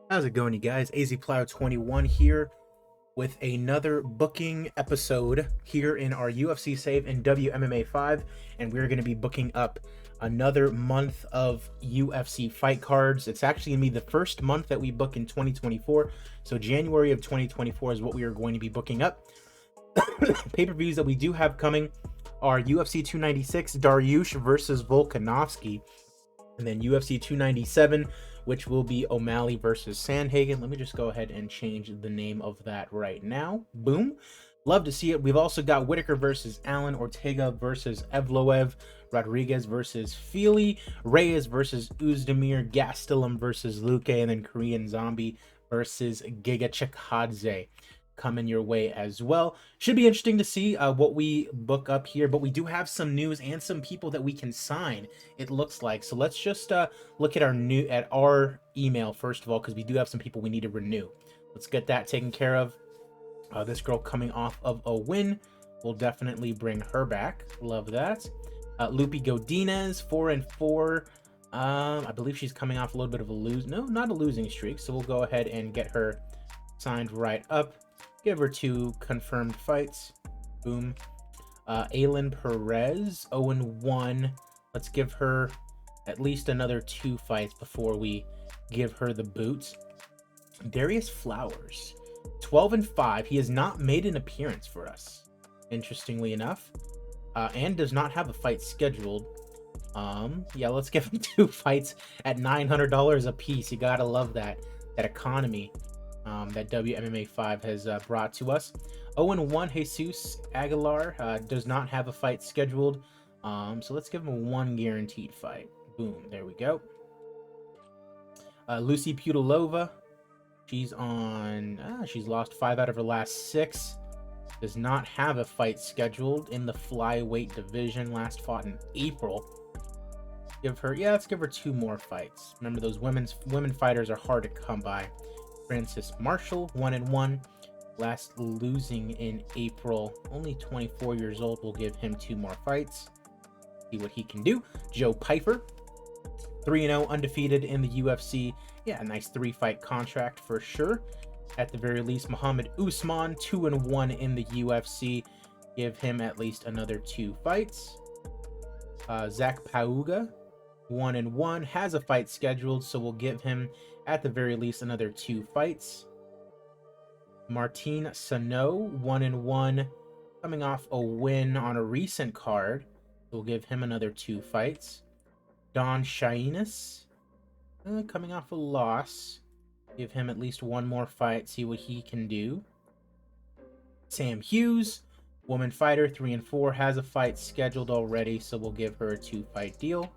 How's it going, you guys? AZPlow21 here with another booking episode here in our UFC save in WMMA 5, and we're going to be booking up another month of UFC fight cards. It's actually going to be the first month that we book in 2024, so January of 2024 is what we are going to be booking up. Pay-per-views that we do have coming are UFC 296, Dariush versus Volkanovski, and then UFC 297, which will be O'Malley versus Sandhagen. Let me just go ahead and change the name of that right now. Boom. Love to see it. We've also got Whitaker versus Allen, Ortega versus Evloev, Rodriguez versus Feely, Reyes versus Uzdemir, Gastelum versus Luque, and then Korean Zombie versus Giga Chikadze coming your way as well. Should be interesting to see what we book up here, but we do have some news and some people that we can sign, it looks like. So let's just look at our email first of all, because we do have some people we need to renew. Let's get that taken care of. This girl coming off of a win, we'll definitely bring her back. Love that. Lupi Godinez, 4-4. I believe she's coming off a little bit of a not a losing streak, so we'll go ahead and get her signed right up. Give her 2 confirmed fights. Boom. Aylin Perez, 0-1. Let's give her at least another 2 fights before we give her the boot. Darius Flowers, 12-5. He has not made an appearance for us, interestingly enough, and does not have a fight scheduled. Yeah, let's give him 2 fights at $900 a piece. You gotta love that economy that WMMA 5 has brought to us. 0-1 Jesus Aguilar does not have a fight scheduled, so let's give him 1 guaranteed fight. Boom, there we go. Lucy Pudilova, she's lost 5 out of her last 6. Does not have a fight scheduled in the flyweight division. Last fought in April. Let's give her 2 more fights. Remember, those women fighters are hard to come by. Francis Marshall, 1-1. Last losing in April. Only 24 years old. We'll give him 2 more fights. See what he can do. Joe Pyfer, 3-0, undefeated in the UFC. Yeah, a nice 3-fight contract for sure. At the very least, Muhammad Usman, 2-1 in the UFC. Give him at least another 2 fights. Zach Pauga, 1-1, has a fight scheduled, so we'll give him at the very least another 2 fights. Martin Sano, 1-1, coming off a win on a recent card. We'll give him another 2 fights. Don Shainis, coming off a loss. Give him at least 1 more fight, see what he can do. Sam Hughes, woman fighter, 3-4, has a fight scheduled already, so we'll give her a 2-fight deal.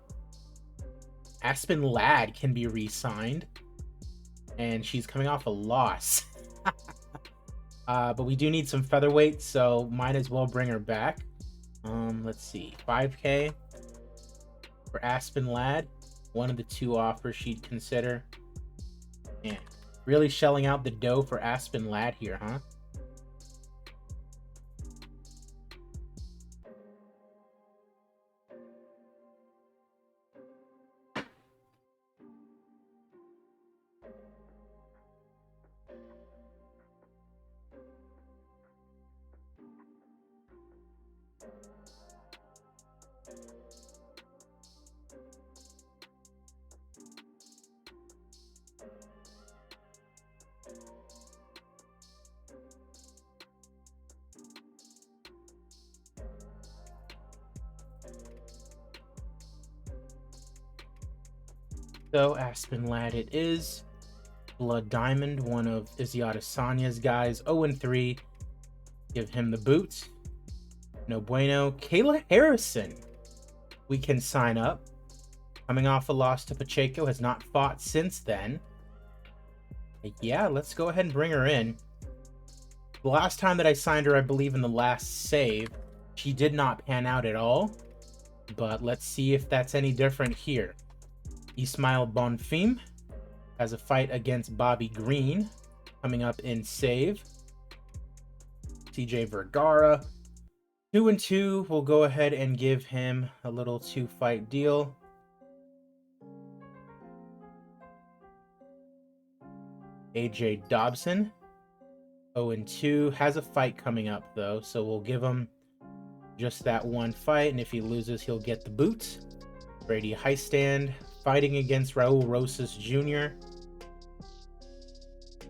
Aspen Ladd can be re-signed, and she's coming off a loss. But we do need some featherweight, so might as well bring her back. Let's see, 5K for Aspen Ladd. One of the 2 offers she'd consider. Man, really shelling out the dough for Aspen Ladd here, huh? So Aspen Ladd it is. Blood Diamond, one of Izzy Adesanya's guys, 0-3. Give him the boot. No bueno. Kayla Harrison, we can sign up. Coming off a loss to Pacheco, has not fought since then. Yeah, let's go ahead and bring her in. The last time that I signed her, I believe in the last save, she did not pan out at all. But let's see if that's any different here. Ismail Bonfim has a fight against Bobby Green coming up in save. TJ Vergara, 2-2. We'll go ahead and give him a little 2-fight deal. AJ Dobson, 0-2. Has a fight coming up, though, so we'll give him just that one fight, and if he loses, he'll get the boot. Brady Heistand, fighting against Raul Rosas Jr.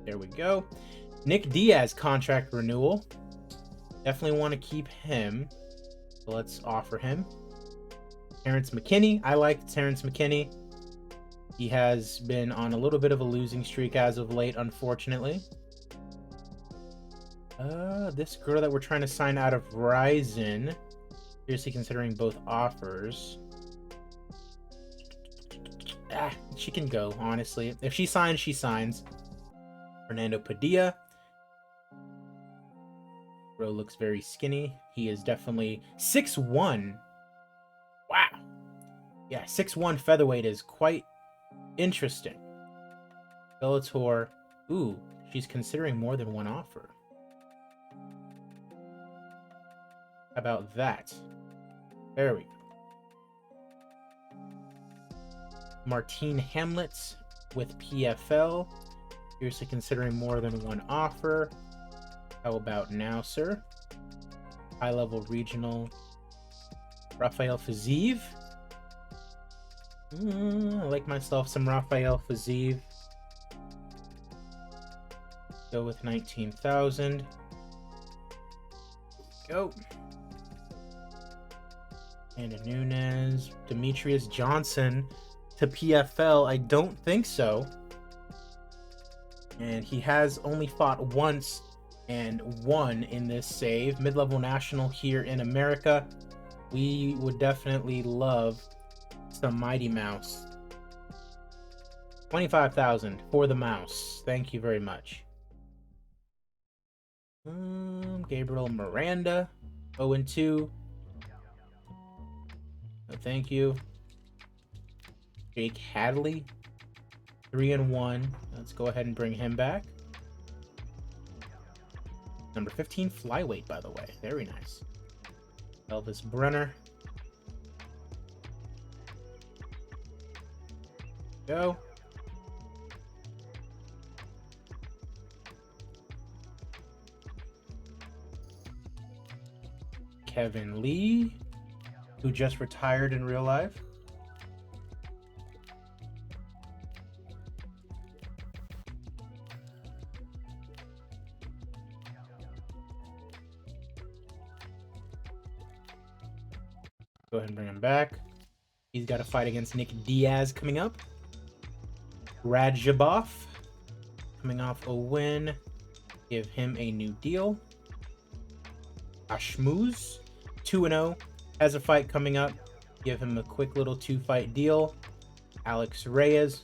There we go. Nick Diaz, contract renewal. Definitely want to keep him. So let's offer him. Terrence McKinney. I like Terrence McKinney. He has been on a little bit of a losing streak as of late, unfortunately. This girl that we're trying to sign out of Ryzen. Seriously considering both offers. She can go, honestly. If she signs, she signs. Fernando Padilla. Bro looks very skinny. He is definitely 6'1". Wow. Yeah, 6'1" featherweight is quite interesting. Bellator. Ooh, she's considering more than one offer. How about that? There we go. Martine Hamlet with PFL. Seriously considering more than one offer. How about now, sir? High-level regional. Rafael Fiziev. I like myself some Rafael Fiziev. Go with 19,000. Go. And Nunes. Demetrius Johnson to PFL. I don't think so. And he has only fought once and won in this save. Mid-level national here in America. We would definitely love some Mighty Mouse. 25,000 for the mouse. Thank you very much. Gabriel Miranda, 0-2. No, thank you. Jake Hadley, 3-1. Let's go ahead and bring him back. Number 15 flyweight, by the way. Very nice. Elvis Brenner. Go. Kevin Lee, who just retired in real life. Go ahead and bring him back. He's got a fight against Nick Diaz coming up. Radjabov, coming off a win. Give him a new deal. Ashmuz, 2-0, has a fight coming up. Give him a quick little 2-fight deal. Alex Reyes,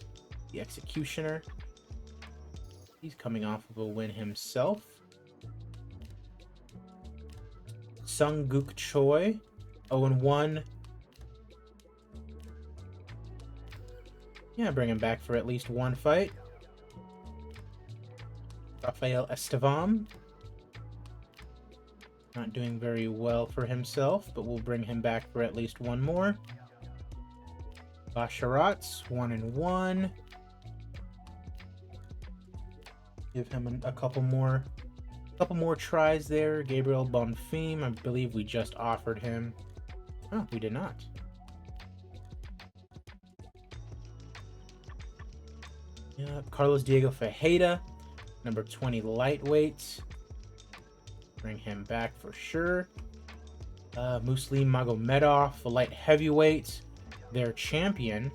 the Executioner. He's coming off of a win himself. Sunguk Choi, 0-1. Yeah, bring him back for at least one fight. Rafael Estevam. Not doing very well for himself, but we'll bring him back for at least one more. Basharat's 1-1. Give him a couple more tries there. Gabriel Bonfim, I believe we just offered him. Oh, we did not. Yeah, Carlos Diego Fajeda, number 20 lightweight. Bring him back for sure. Muslim Magomedov, a light heavyweight, their champion.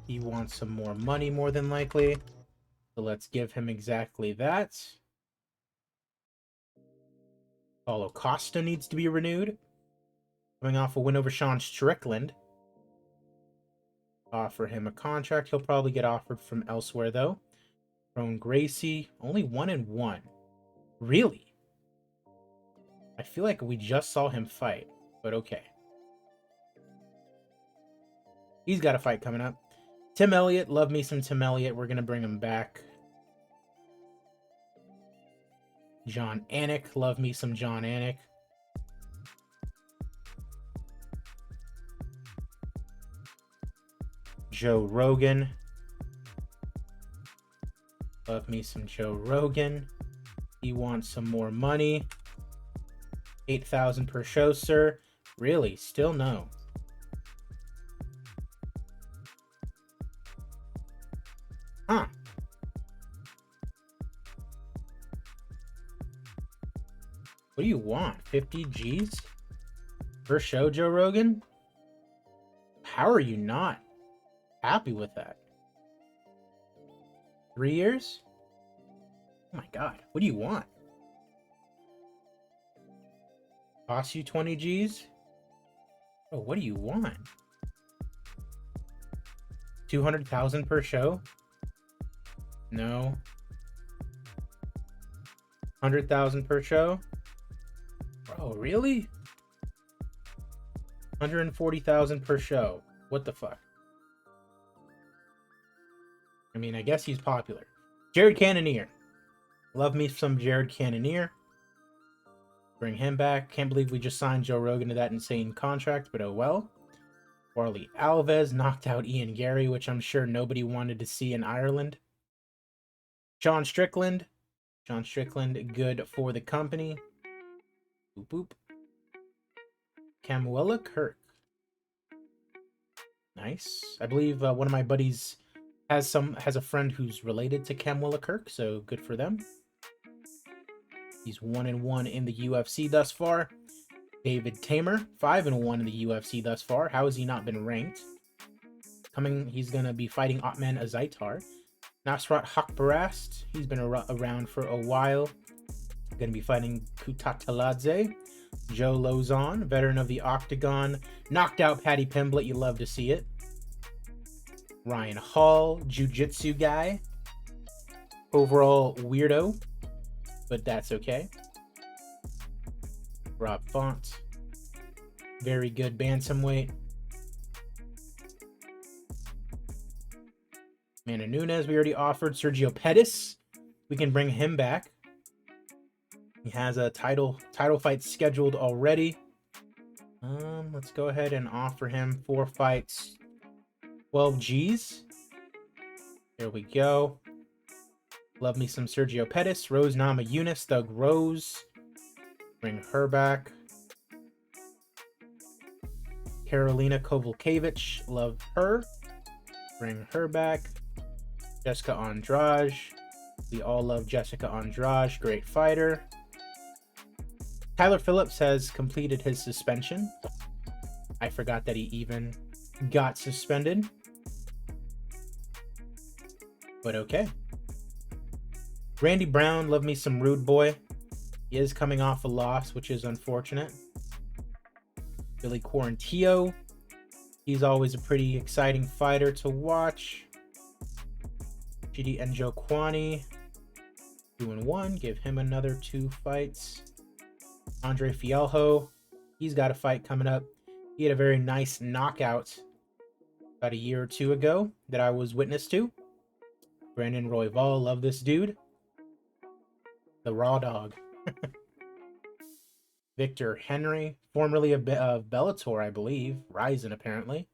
He wants some more money, more than likely. So let's give him exactly that. Paulo Costa needs to be renewed. Coming off a win over Sean Strickland. Offer him a contract. He'll probably get offered from elsewhere, though. Ron Gracie, only 1-1. Really? I feel like we just saw him fight, but okay. He's got a fight coming up. Tim Elliott, love me some Tim Elliott. We're going to bring him back. John Anik, love me some John Anik. Joe Rogan, Love me some Joe Rogan. He wants some more money. 8,000 per show, sir. Really? Still no. Huh. What do you want? 50 G's per show, Joe Rogan? How are you not happy with that? 3 years? Oh my god. What do you want? Cost you 20 G's? Oh, what do you want? 200,000 per show? No. 100,000 per show? Bro, really? 140,000 per show. What the fuck? I mean, I guess he's popular. Jared Cannonier. Love me some Jared Cannonier. Bring him back. Can't believe we just signed Joe Rogan to that insane contract, but oh well. Warley Alves knocked out Ian Gary, which I'm sure nobody wanted to see in Ireland. Sean Strickland. Sean Strickland, good for the company. Boop boop. Camuella Kirk. Nice. I believe one of my buddies has a friend who's related to Camuella Kirk, so good for them. He's 1-1 in the UFC thus far. David Tamer, 5-1 in the UFC thus far. How has he not been ranked? He's gonna be fighting Otman Azaitar. Nasrat Hakbarast, he's been around for a while. Gonna be fighting Kutataladze. Joe Lozon, veteran of the Octagon, knocked out Paddy Pimblett. You love to see it. Ryan Hall, jiu-jitsu guy. Overall weirdo, but that's okay. Rob Font, very good bantamweight. Amanda Nunes, we already offered. Sergio Pettis, we can bring him back. He has a title fight scheduled already. Let's go ahead and offer him 4 fights, 12 G's. There we go. Love me some Sergio Pettis. Rose Namajunas, Thug Rose. Bring her back. Karolina Kowalkiewicz, love her. Bring her back. Jessica Andrade. We all love Jessica Andrade. Great fighter. Tyler Phillips has completed his suspension. I forgot that he even got suspended. But okay. Randy Brown, love me some Rude Boy. He is coming off a loss, which is unfortunate. Billy Quarantillo. He's always a pretty exciting fighter to watch. GD Njokwani. 2-1. Give him another 2 fights. Andre Fialho. He's got a fight coming up. He had a very nice knockout about a year or 2 ago that I was witness to. Brandon Royval. Love this dude. The Raw Dog. Victor Henry, formerly of Bellator, I believe. Ryzen, apparently.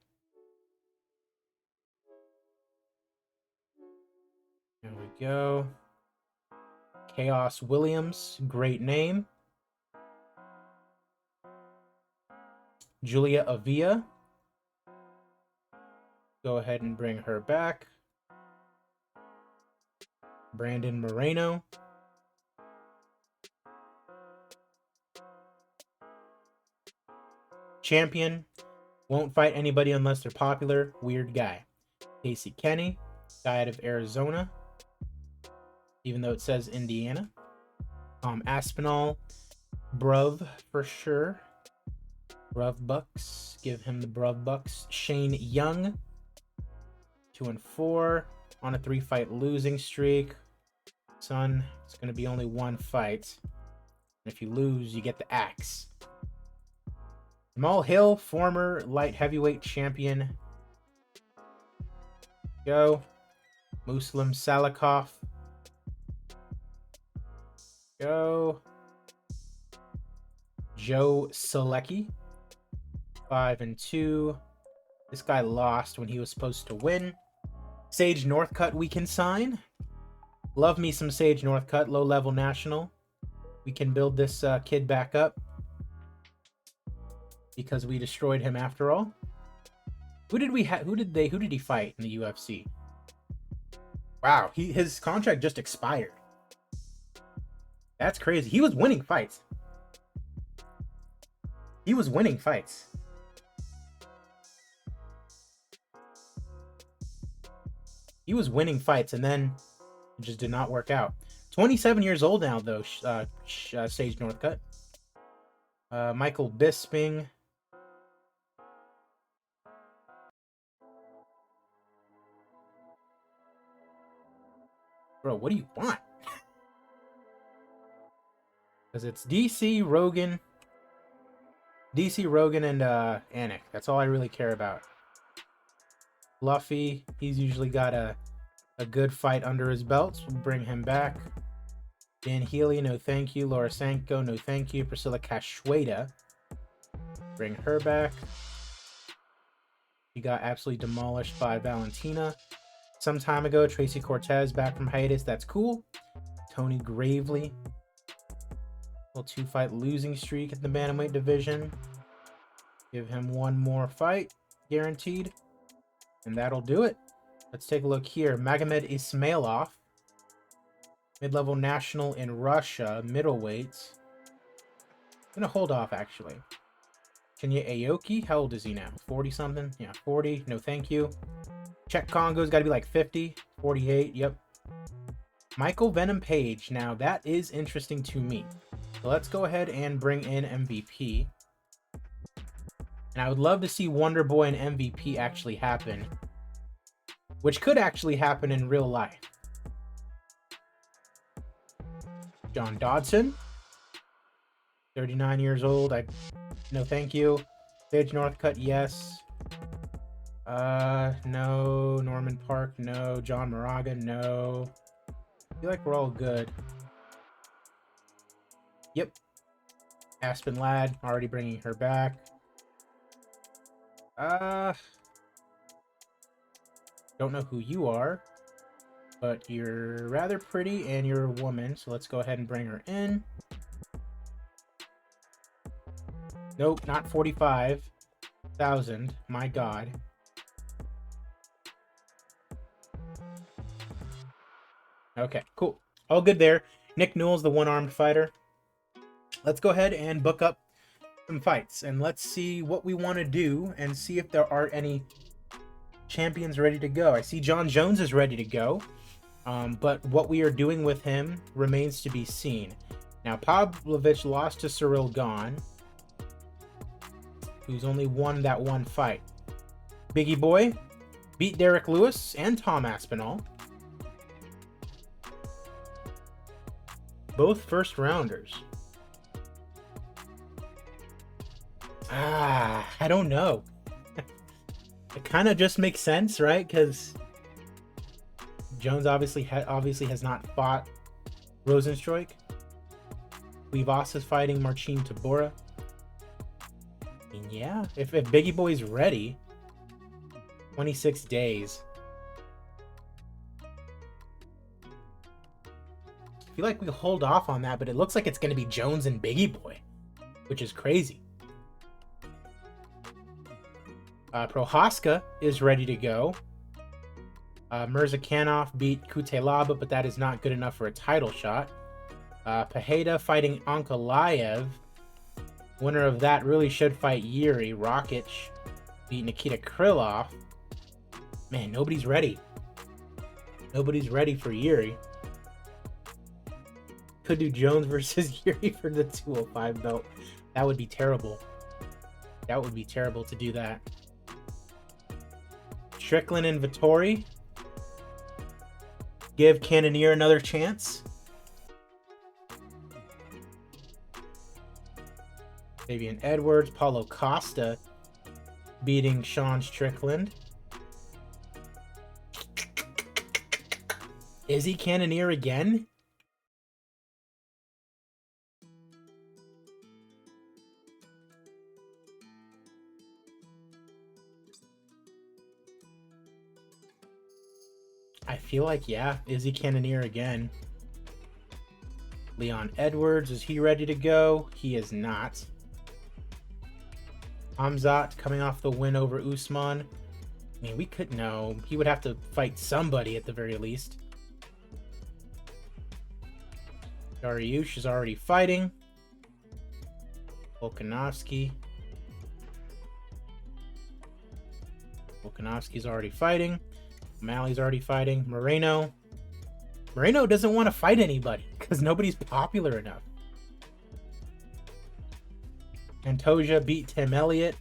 There we go. Chaos Williams, great name. Julia Avila. Go ahead and bring her back. Brandon Moreno. Champion. Won't fight anybody unless they're popular. Weird guy. Casey Kenny. Guy out of Arizona. Even though it says Indiana. Aspinall. Bruv for sure. Bruv Bucks. Give him the Bruv Bucks. Shane Young. 2-4. On a 3-fight losing streak. Son, it's going to be only 1 fight. And if you lose, you get the axe. Jamal Hill, former light heavyweight champion. Go. Muslim Salikov. Go. Joe Selecki. 5-2. This guy lost when he was supposed to win. Sage Northcutt we can sign. Love me some Sage Northcutt, low-level national. We can build this kid back up because we destroyed him after all. Who did he fight in the UFC? Wow, his contract just expired. That's crazy. He was winning fights. He was winning fights. He was winning fights, and then it just did not work out. 27 years old now, though, Sage Northcutt. Michael Bisping. Bro, what do you want? Because it's DC, Rogan, and Anik. That's all I really care about. Fluffy, he's usually got a good fight under his belt, so we'll bring him back. Dan Healy, no thank you. Laura Sanko, no thank you. Priscilla Cachueta, bring her back. She got absolutely demolished by Valentina some time ago. Tracy Cortez back from hiatus, that's cool. Tony Gravely, little 2-fight losing streak in the bantamweight division. Give him one more fight, guaranteed. And that'll do it. Let's take a look here. Magomed Ismailov, mid-level national in Russia, middleweight. I'm gonna hold off, actually. Kenya Aoki, how old is he now? 40-something? Yeah, 40. No thank you. Czech Congo's got to be like 50. 48, yep. Michael Venom Page. Now, that is interesting to me. So let's go ahead and bring in MVP. And I would love to see Wonder Boy and MVP actually happen, which could actually happen in real life. John Dodson, 39 years old. No thank you. Sage Northcutt, yes. No. Norman Park, no. John Moraga, no. I feel like we're all good. Yep. Aspen Ladd, already bringing her back. Don't know who you are, but you're rather pretty and you're a woman, so let's go ahead and bring her in. Nope, not 45,000. My God. Okay, cool. All good there. Nick Newell's the one-armed fighter. Let's go ahead and book up some fights, and let's see what we want to do and see if there are any champions ready to go. I see John Jones is ready to go, but what we are doing with him remains to be seen. Now, Pavlovich lost to Cyril Gahn, who's only won that one fight. Biggie Boy beat Derek Lewis and Tom Aspinall. Both first rounders. I don't know. It kind of just makes sense, right? Because Jones obviously has not fought Rosenstruik. Vivas is fighting Marcin Tybura. And yeah, if Biggie Boy's ready, 26 days. I feel like we hold off on that, but it looks like it's going to be Jones and Biggie Boy, which is crazy. Prohaska is ready to go. Mirzakhanov beat Kutelaba, but that is not good enough for a title shot. Pajeda fighting Ankalaev. Winner of that really should fight Yuri. Rakic beat Nikita Krylov. Man, nobody's ready. Nobody's ready for Yuri. Could do Jones versus Yuri for the 205 belt. That would be terrible. That would be terrible to do that. Strickland and Vettori. Give Cannonier another chance. Fabian Edwards, Paulo Costa beating Sean Strickland. Is he Cannonier again? I feel like, yeah, Izzy Cannonier again. Leon Edwards, is he ready to go? He is not. Hamzat coming off the win over Usman. I mean, we could know. He would have to fight somebody at the very least. Dariush is already fighting. Volkanovski. Volkanovski's already fighting. O'Malley's already fighting. Moreno. Moreno doesn't want to fight anybody because nobody's popular enough. Antoja beat Tim Elliott.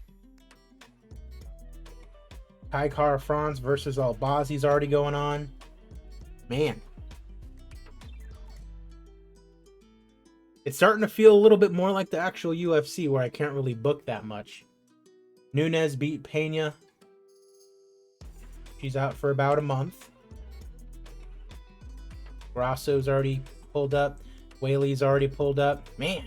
Kai Kara France versus Albazi's already going on. Man. It's starting to feel a little bit more like the actual UFC where I can't really book that much. Nunes beat Pena. She's out for about a month. Grasso's already pulled up. Whaley's already pulled up. Man.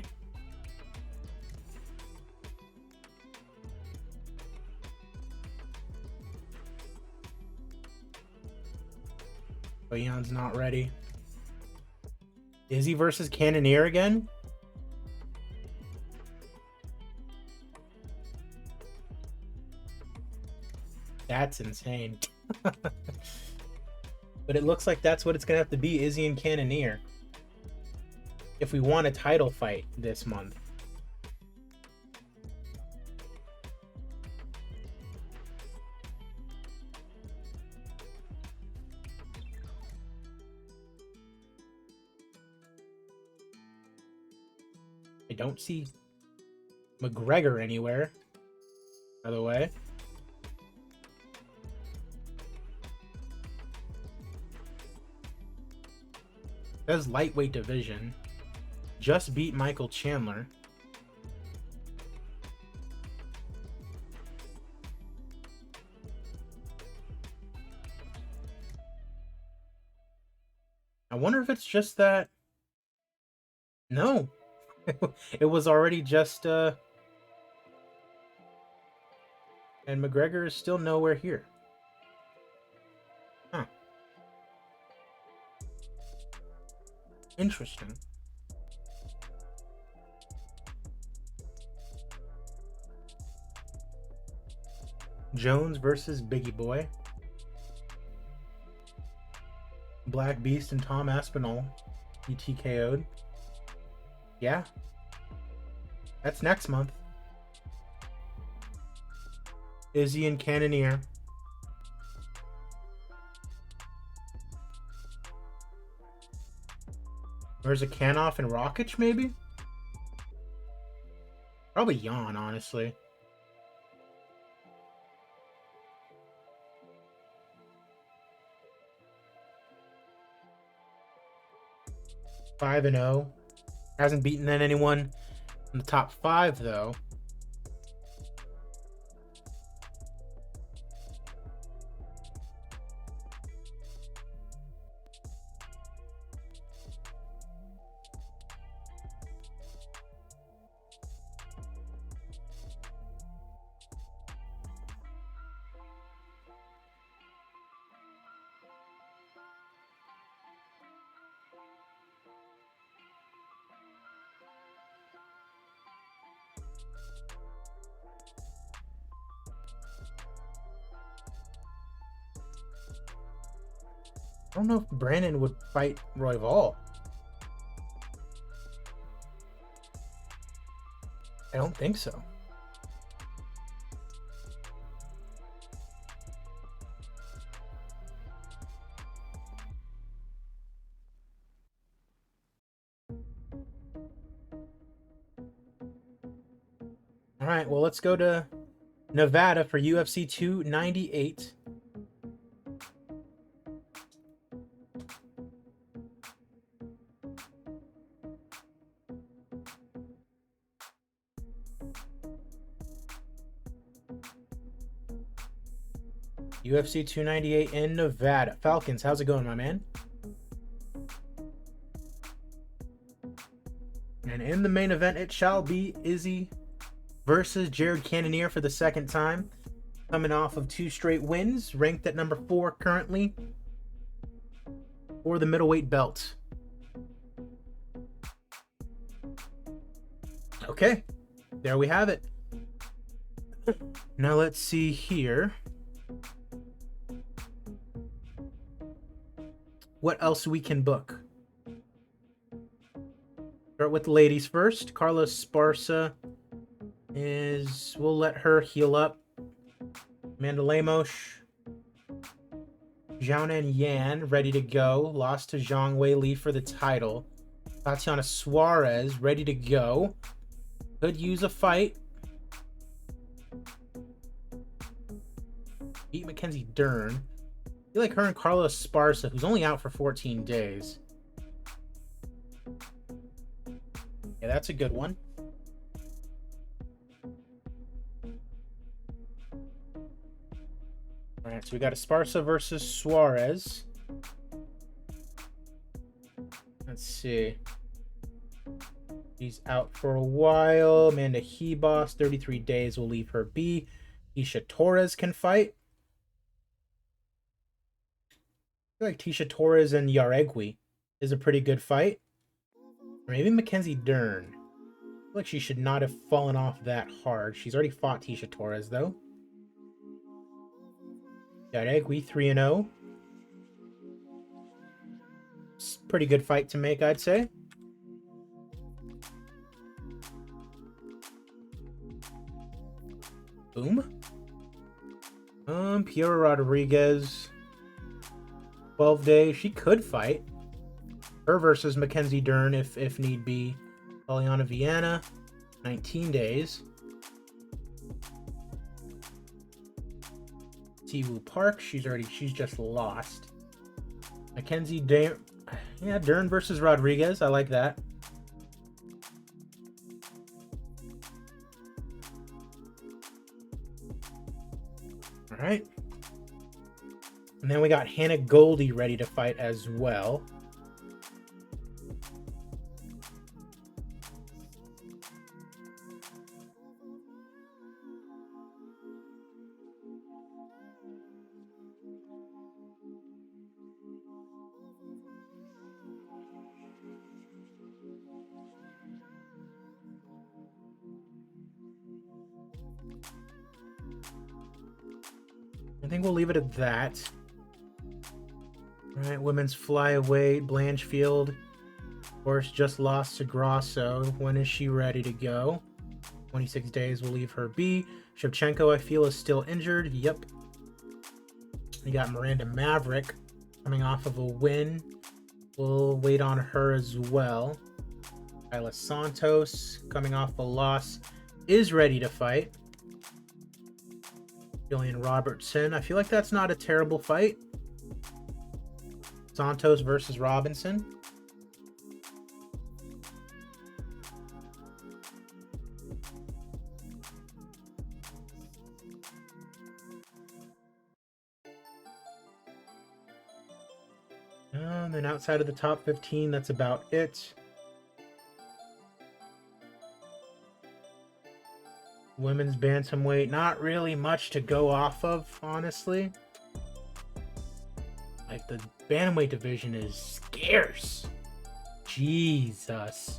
Leon's not ready. Izzy versus Cannonier again? That's insane. But it looks like that's what it's going to have to be, Izzy and Cannonier. If we want a title fight this month. I don't see McGregor anywhere, by the way. Says lightweight division. Just beat Michael Chandler. I wonder if it's just that. No. It was already just and McGregor is still nowhere here. Huh. Interesting. Jones versus Biggie Boy. Black Beast and Tom Aspinall. He TKO'd. Yeah. That's next month. Izzy and Cannonier. There's a Canoff and Rockich, maybe? Probably Jan, honestly. Five and 0. Hasn't beaten anyone in the top 5 though. I don't know if Brandon would fight Royval. I don't think so. All right, well, let's go to Nevada for UFC 298. UFC 298 in Nevada. Falcons, how's it going, my man? And in the main event, it shall be Izzy versus Jared Cannonier for the second time. Coming off of 2 straight wins, ranked at number 4 currently. for the middleweight belt. Okay, there we have it. Now let's see here. What else we can book? Start with the ladies first. Carla Esparza is... We'll let her heal up. Amanda Lemos. Xiaonan Yan, ready to go. Lost to Zhang Weili for the title. Tatiana Suarez, ready to go. Could use a fight. Beat Mackenzie Dern. I feel like her and Carla Esparza, who's only out for 14 days. Yeah, that's a good one. All right, so we got Esparza versus Suarez. Let's see. She's out for a while. Amanda Hebos, 33 days will leave her be. Tisha Torres can fight. I feel like Tisha Torres and Yaregui is a pretty good fight. Or maybe Mackenzie Dern. I feel like she should not have fallen off that hard. She's already fought Tisha Torres, though. Yaregui, 3-0. Pretty good fight to make, I'd say. Boom. Piera Rodriguez. 12 days. She could fight. Her versus Mackenzie Dern if need be. Poliana Viana. 19 days. Siwoo Park. She's just lost. Mackenzie Dern. Yeah, Dern versus Rodriguez. I like that. All right. And then we got Hannah Goldie ready to fight as well. I think we'll leave it at that. All right, women's flyweight, Blanchfield. Of course, just lost to Grasso. When is she ready to go? 26 days will leave her be. Shevchenko, I feel, is still injured. Yep. We got Miranda Maverick coming off of a win. We'll wait on her as well. Kyla Santos, coming off a loss, is ready to fight. Jillian Robertson. I feel like that's not a terrible fight. Santos versus Robinson. And then outside of the top 15, that's about it. Women's bantamweight, not really much to go off of, honestly. Like, the bantamweight division is scarce. Jesus.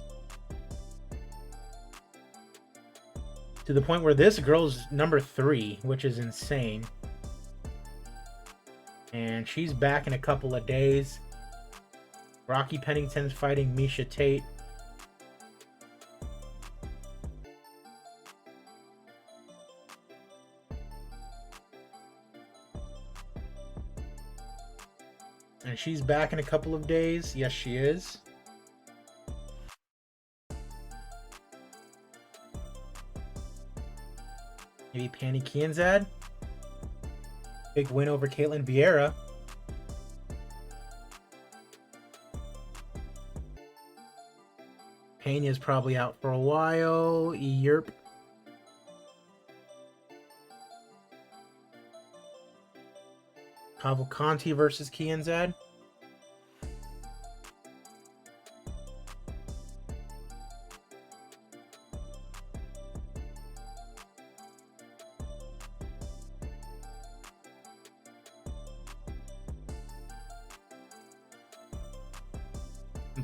To the point where this girl's number 3, which is insane. And she's back in a couple of days. Rocky Pennington's fighting Misha Tate. And she's back in a couple of days. Yes, she is. Maybe Pannie Kianzad. Big win over Caitlin Vieira. Pena's probably out for a while. Yerp. Cavalcanti versus Kianzad.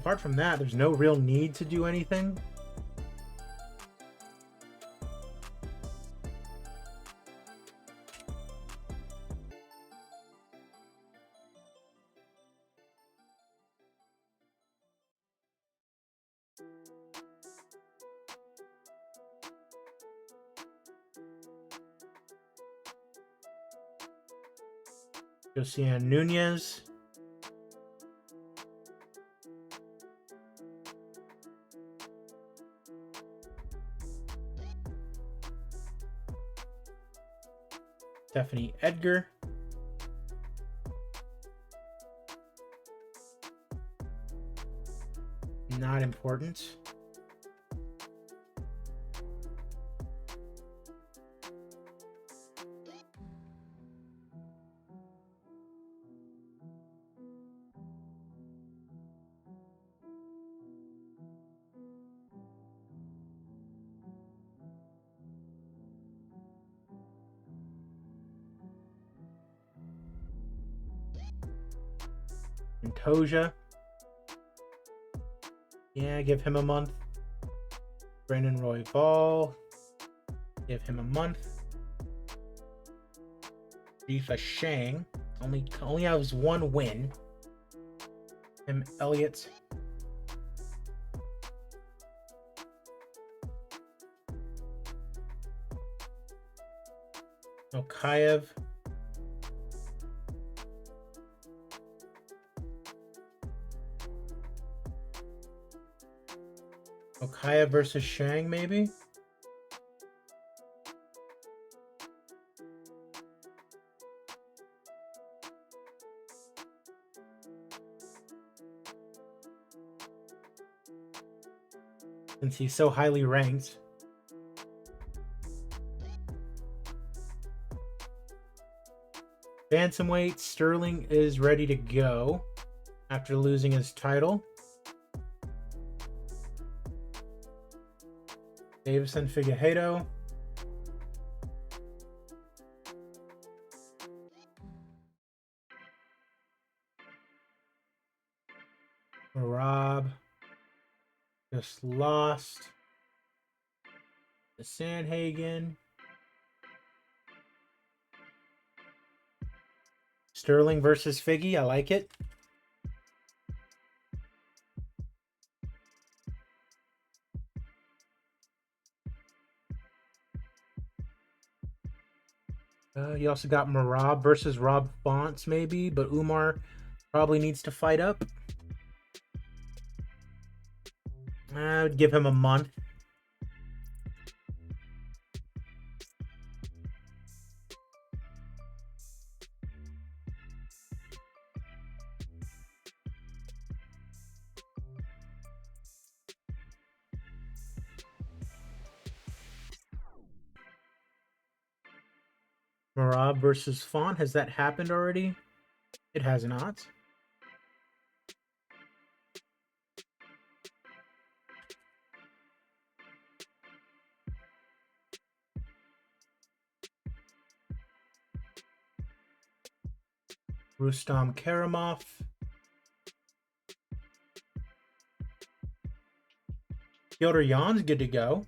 apart from that, there's no real need to do anything. Josiane Nunez. Stephanie Edgar. Not important. And Toja. Yeah, give him a month. Brandon Roy Ball. Give him a month. Reefa Shang. Only has one win. Tim Elliott. Okayev. Okayev versus Shang, maybe? Since he's so highly ranked. Bantamweight, Sterling is ready to go after losing his title. Davison Figueiredo. Rob just lost to Sandhagen. Sterling versus Figgy. I like it. You also got Marab versus Rob Fonts, maybe, but Umar probably needs to fight up. I would give him a month. Marab versus Font. Has that happened already? It has not. Rustam Karamov. Piotr Jan's good to go.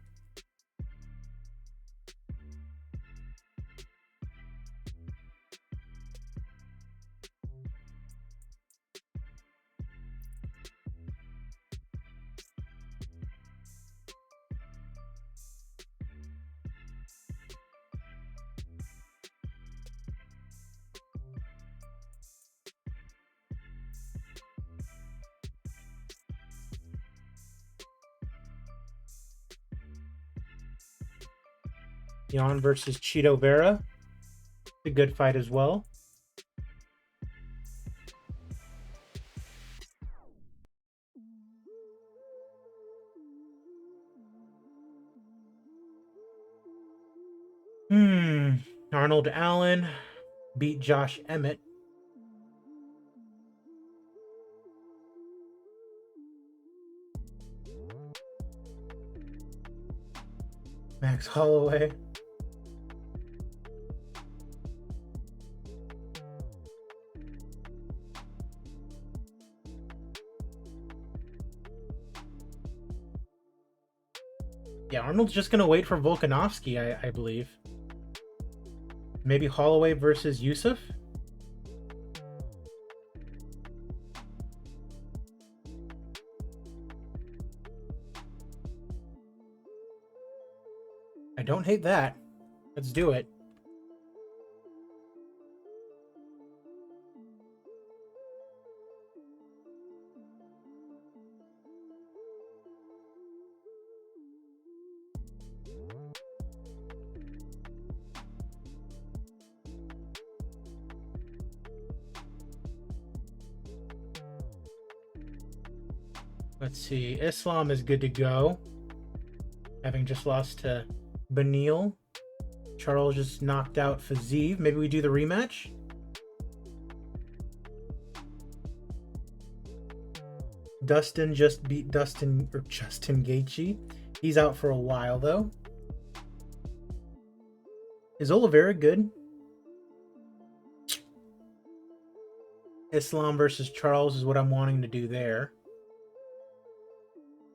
Jan versus Cheeto Vera. It's a good fight as well. Arnold Allen beat Josh Emmett. Max Holloway. Yeah, Arnold's just gonna wait for Volkanovski, I believe. Maybe Holloway versus Yusuf. I don't hate that. Let's do it. Let's see. Islam is good to go, having just lost to Beneil. Charles just knocked out Fiziev. Maybe we do the rematch? Dustin just beat Justin Gaethje. He's out for a while, though. Is Oliveira good? Islam versus Charles is what I'm wanting to do there.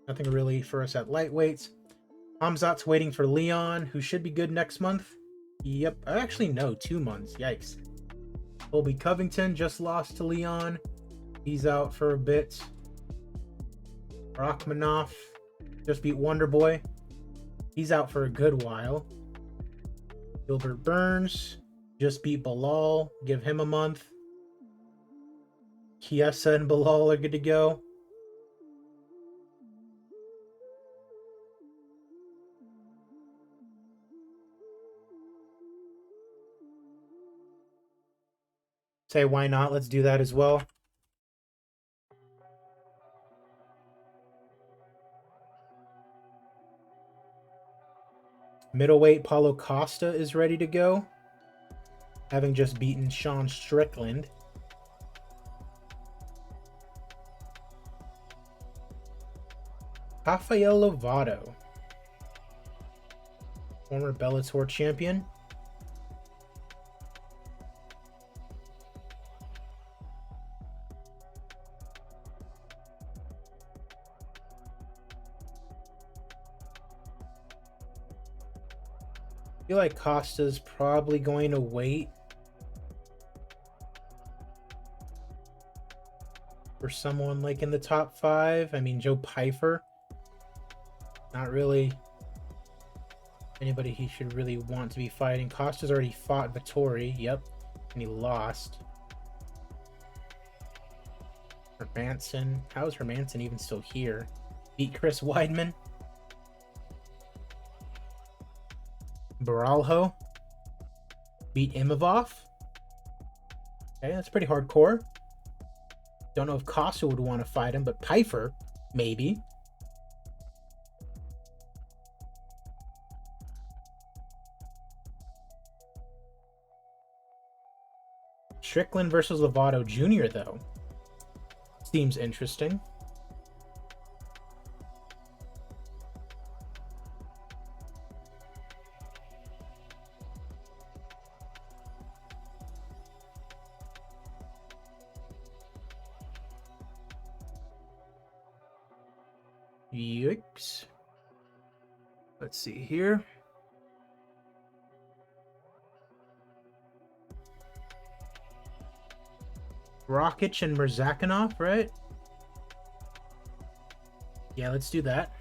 Nothing really for us at lightweights. Hamzat's waiting for Leon, who should be good next month. Yep, actually no, 2 months. Yikes. Colby Covington just lost to Leon. He's out for a bit. Rachmaninoff just beat Wonderboy. He's out for a good while. Gilbert Burns just beat Bilal. Give him a month. Chiesa and Bilal are good to go. Say why not? Let's do that as well. Middleweight Paulo Costa is ready to go, having just beaten Sean Strickland. Rafael Lovato, former Bellator champion. I feel like Costa's probably going to wait for someone like in the top 5. I mean, Joe Pyfer, not really anybody he should really want to be fighting. Costa's already fought Vettori, yep, and he lost. Hermanson, how is Hermanson even still here? Beat Chris Weidman. Baralho beat Imavov. Okay, that's pretty hardcore. Don't know if Costa would want to fight him, but Pyfer, maybe. Strickland versus Lovato Jr., though. Seems interesting. Yikes. Let's see here. Rakic and Murzakanov, right? Yeah, let's do that.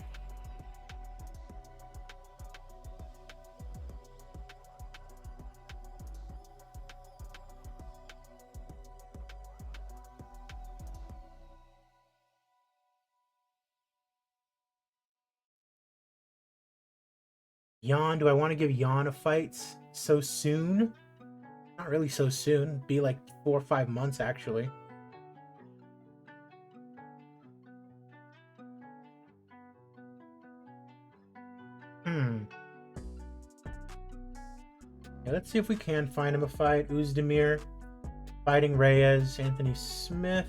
Jan, do I want to give Jan a fight so soon? Not really so soon. Be like 4 or 5 months, actually. Yeah, let's see if we can find him a fight. Uzdemir fighting Reyes. Anthony Smith.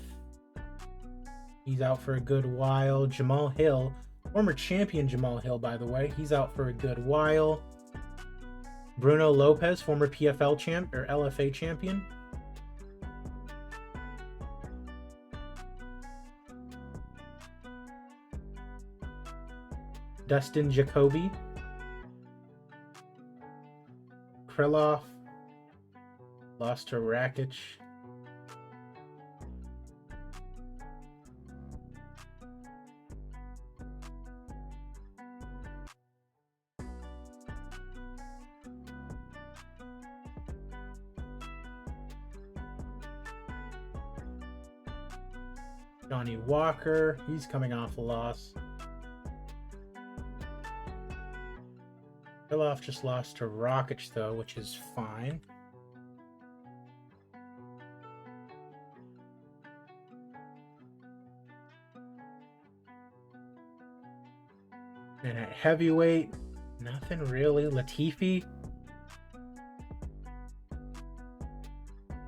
He's out for a good while. Jamal Hill, former champion Jamal Hill, by the way. He's out for a good while. Bruno Lopez, former PFL champ or LFA champion. Dustin Jacoby. Krylov lost to Rakic. Johnny Walker, he's coming off a loss. Krylov just lost to Rakic though, which is fine. And at heavyweight, nothing really. Latifi,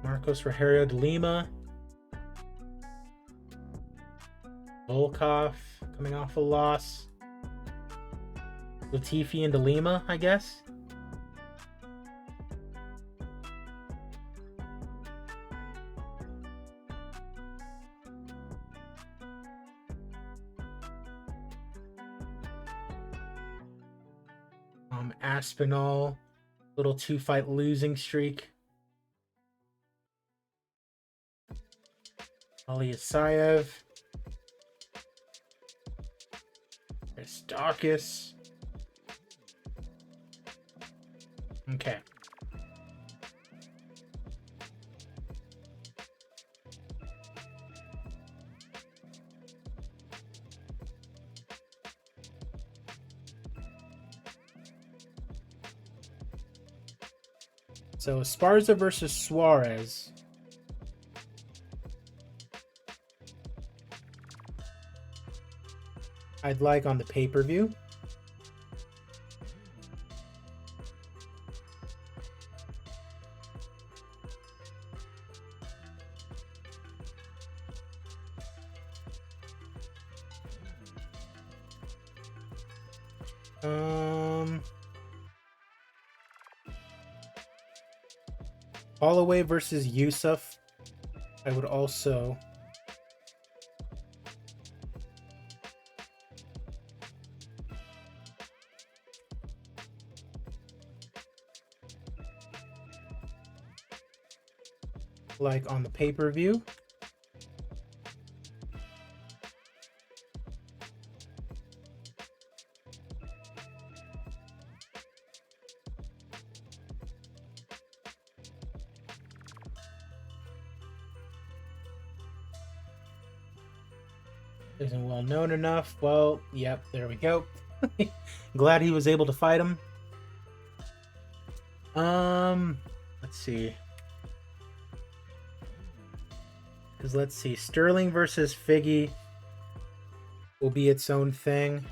Marcos Rogerio de Lima, Volkov coming off a loss. Latifi and de Lima, I guess. Aspinall, little 2-fight losing streak. Ali Asayev. Aristakis. Okay. So Esparza versus Suarez. I'd like on the pay-per-view. Holloway versus Yusuf. I would also like on the pay-per-view. Isn't well known enough. Well, yep, there we go. Glad he was able to fight him. Let's see. Because let's see, Sterling versus Figgy will be its own thing.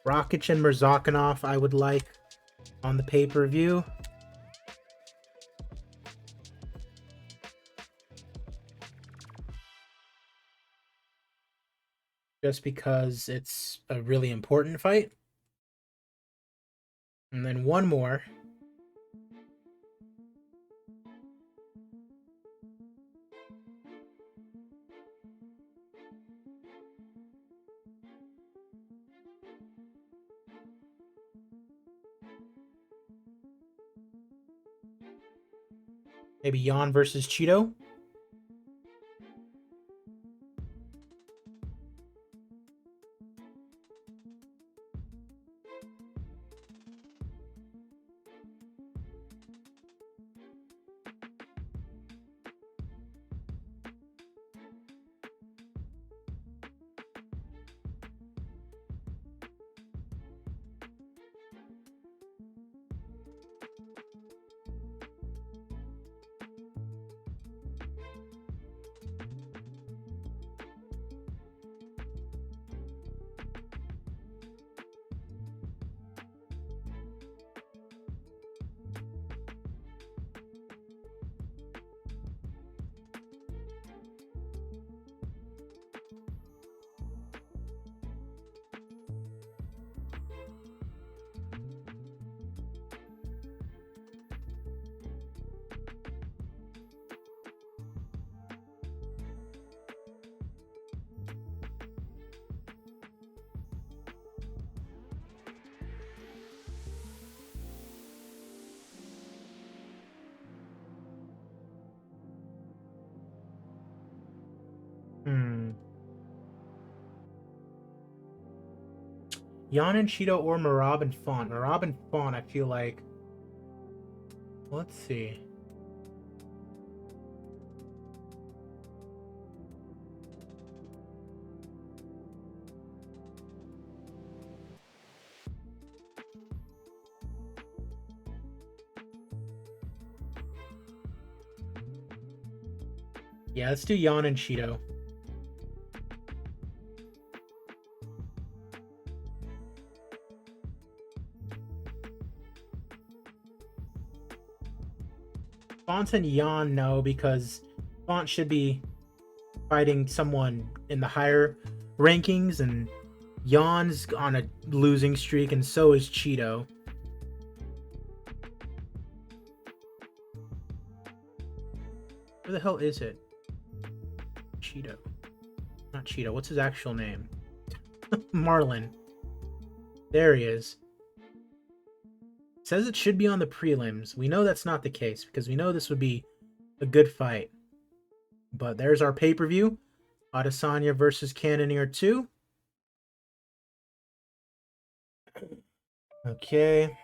Rakic and Murzakanov I would like on the pay-per-view. Just because it's a really important fight. And then one more. Maybe Jan versus Cheeto. Jan and Cheeto or Marab and Font. Marab and Font, I feel like. Let's see. Yeah, let's do Jan and Cheeto. Font and Jan, no, because Font should be fighting someone in the higher rankings, and Jan's on a losing streak, and so is Cheeto. Where the hell is it? Cheeto. Not Cheeto. What's his actual name? Marlon. There he is. Says it should be on the prelims. We know that's not the case because we know this would be a good fight. But there's our pay-per-view. Adesanya versus Cannonier 2. Okay.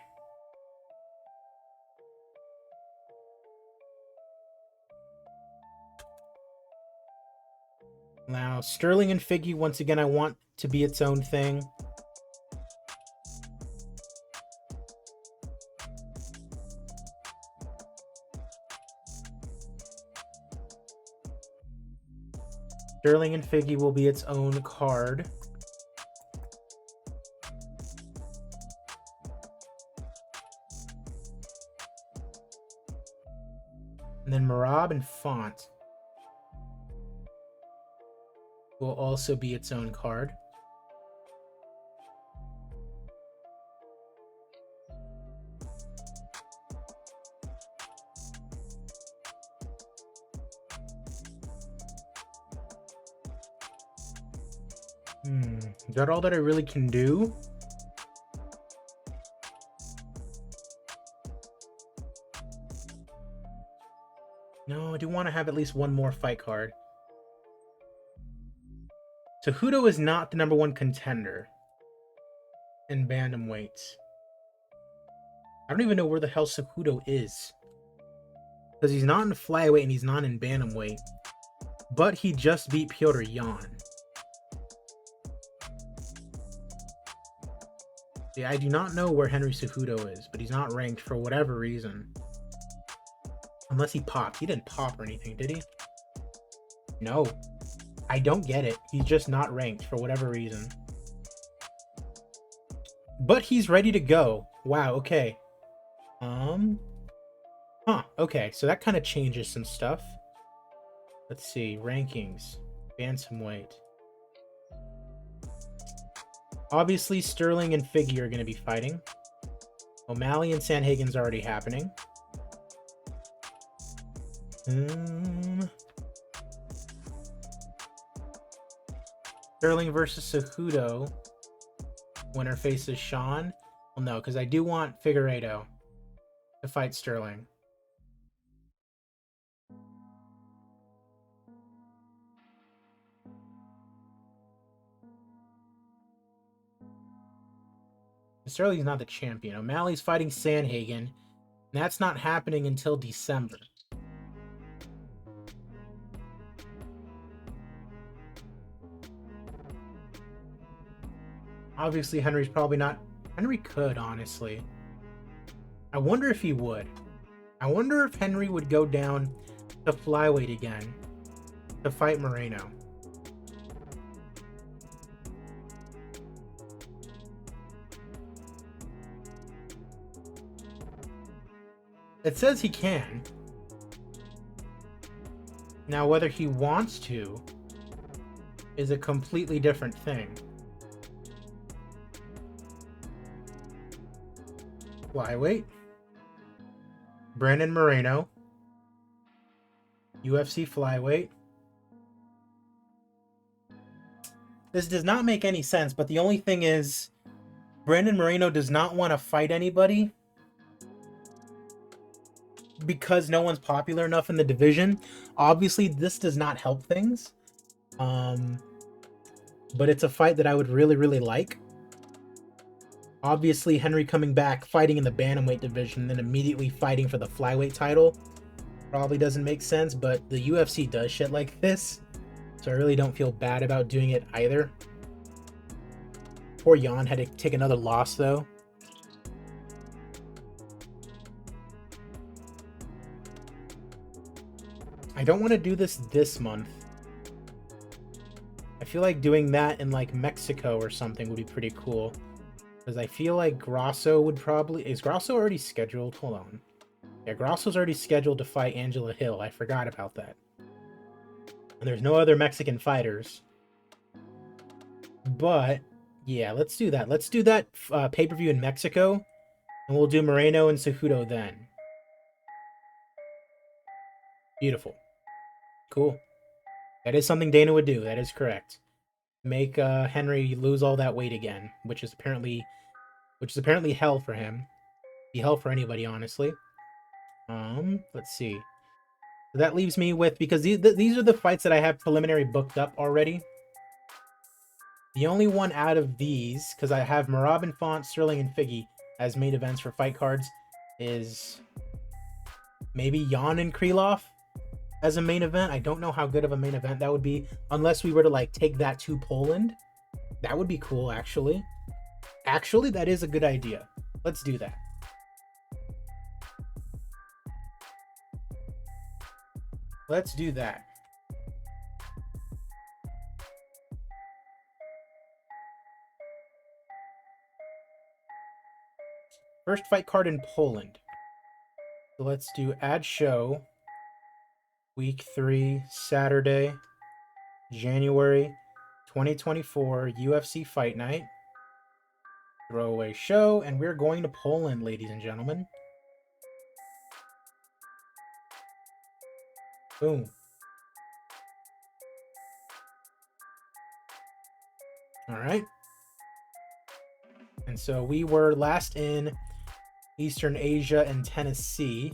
Now, Sterling and Figgy, once again, I want to be its own thing. Sterling and Figgy will be its own card. And then Marab and Font will also be its own card. Is that all that I really can do? No, I do want to have at least one more fight card. Cejudo is not the #1 contender in bantamweights. I don't even know where the hell Cejudo is. Because he's not in flyweight and he's not in bantamweight. But he just beat Piotr Jan. Yeah, I do not know where Henry Cejudo is, but he's not ranked for whatever reason. Unless he popped. He didn't pop or anything, did he? No. I don't get it. He's just not ranked for whatever reason. But he's ready to go. Wow, okay. Okay, so that kind of changes some stuff. Let's see. Rankings. Bantamweight. Obviously, Sterling and Figgy are going to be fighting. O'Malley and Sanhagen's already happening. Sterling versus Cejudo. Winner faces Sean. Well, no, because I do want Figueiredo to fight Sterling. Sterling's not the champion. O'Malley's fighting Sanhagen, and that's not happening until December. Obviously, Henry's probably not... Henry could, honestly. I wonder if he would. I wonder if Henry would go down to flyweight again to fight Moreno. It says he can. Now, whether he wants to is a completely different thing. Flyweight. Brandon Moreno. UFC flyweight. This does not make any sense, but the only thing is Brandon Moreno does not want to fight anybody because no one's popular enough in the division. Obviously, this does not help things. But it's a fight that I would really, really like. Obviously, Henry coming back, fighting in the bantamweight division, then immediately fighting for the flyweight title probably doesn't make sense, but the UFC does shit like this, so I really don't feel bad about doing it either. Poor Jan had to take another loss, though. I don't want to do this month. I feel like doing that in like Mexico or something would be pretty cool. Because I feel like Grasso would probably... Is Grasso already scheduled? Hold on. Yeah, Grasso's already scheduled to fight Angela Hill. I forgot about that. And there's no other Mexican fighters. But, yeah, let's do that. Let's do that pay-per-view in Mexico. And we'll do Moreno and Cejudo then. Beautiful. Cool. That is something Dana would do. That is correct. Make Henry lose all that weight again, which is apparently hell for him. Be hell for anybody, honestly. Let's see. So that leaves me with, because these are the fights that I have preliminary booked up already. The only one out of these, because I have Merab and Font, Sterling and Figgy as main events for fight cards, is maybe Jan and Krylov as a main event. I don't know how good of a main event that would be, unless we were to like take that to Poland. That would be cool, actually. Actually, that is a good idea. Let's do that. Let's do that. First fight card in Poland. So let's do add show. Week 3, Saturday, January 2024, UFC Fight Night. Throwaway show, and we're going to Poland, ladies and gentlemen. Boom. All right. And so we were last in Eastern Asia and Tennessee.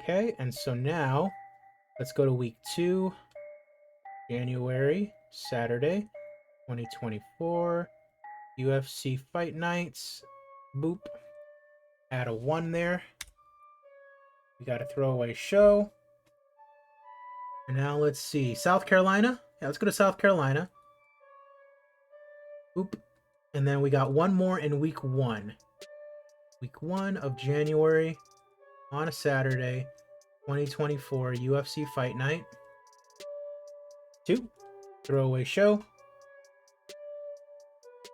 Okay, and so now let's go to week 2, January, Saturday, 2024, UFC Fight Nights. Boop. Add a 1 there. We got a throwaway show. And now let's see. South Carolina. Yeah, let's go to South Carolina. Boop. And then we got one more in week 1. Week 1 of January on a Saturday, 2024, UFC Fight Night. 2. Throwaway show.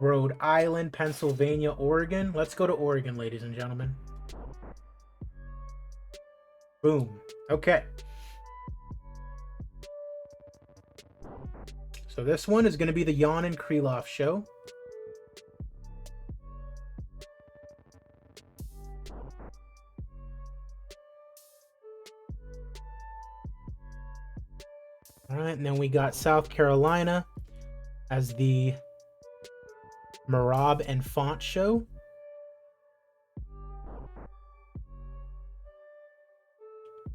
Rhode Island, Pennsylvania, Oregon. Let's go to Oregon, ladies and gentlemen. Boom. Okay. So this one is going to be the Jan and Krylov show. All right, and then we got South Carolina as the Merab and Font show.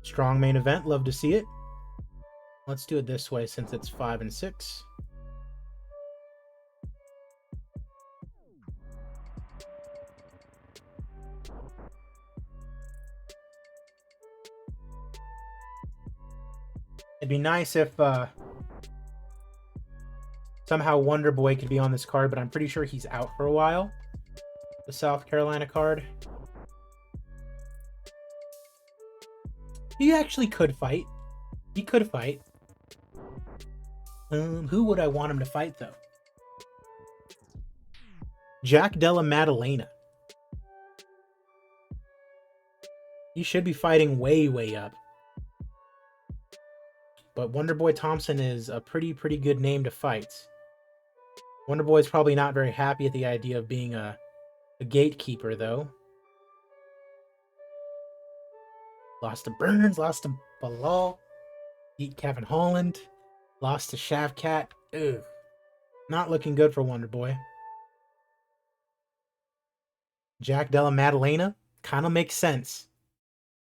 Strong main event. Love to see it. Let's do it this way since it's 5 and 6. It'd be nice if somehow Wonder Boy could be on this card, but I'm pretty sure he's out for a while. The South Carolina card. He actually could fight. He could fight. Who would I want him to fight, though? Jack Della Maddalena. He should be fighting way, way up. But Wonderboy Thompson is a pretty good name to fight. Wonderboy's probably not very happy at the idea of being a gatekeeper, though. Lost to Burns, lost to Balal, beat Kevin Holland, lost to Shavkat. Ugh. Not looking good for Wonder Boy. Jack Della Maddalena kind of makes sense.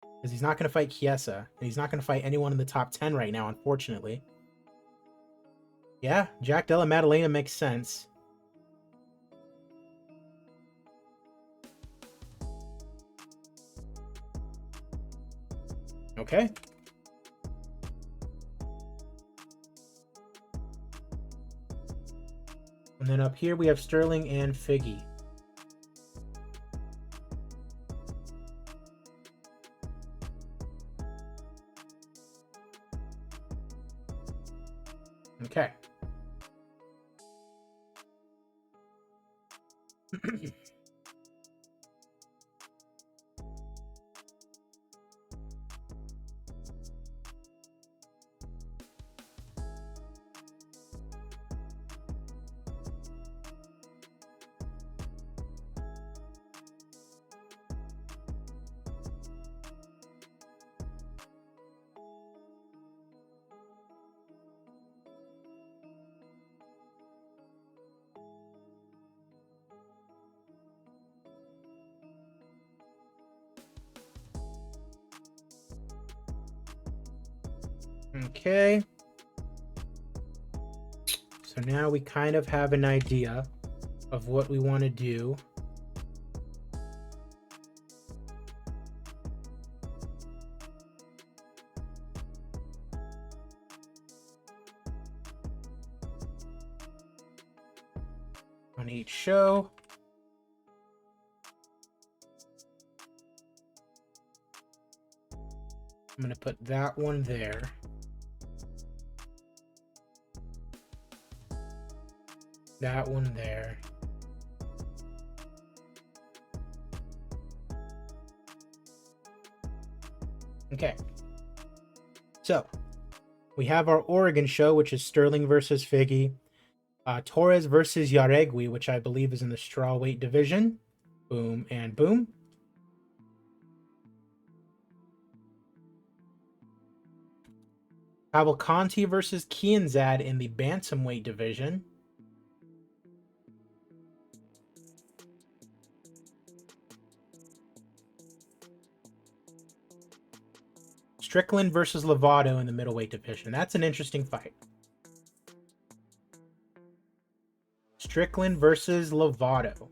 Because he's not going to fight Chiesa. And he's not going to fight anyone in the top 10 right now, unfortunately. Yeah, Jack Della Maddalena makes sense. Okay. And then up here we have Sterling and Figgy. Okay. Okay. So now we kind of have an idea of what we want to do. On each show. I'm going to put that one there. That one there. Okay. So, we have our Oregon show, which is Sterling versus Figgy. Torres versus Yaregui, which I believe is in the strawweight division. Boom and boom. Cavalcanti versus Kianzad in the bantamweight division. Strickland versus Lovato in the middleweight division. That's an interesting fight. Strickland versus Lovato.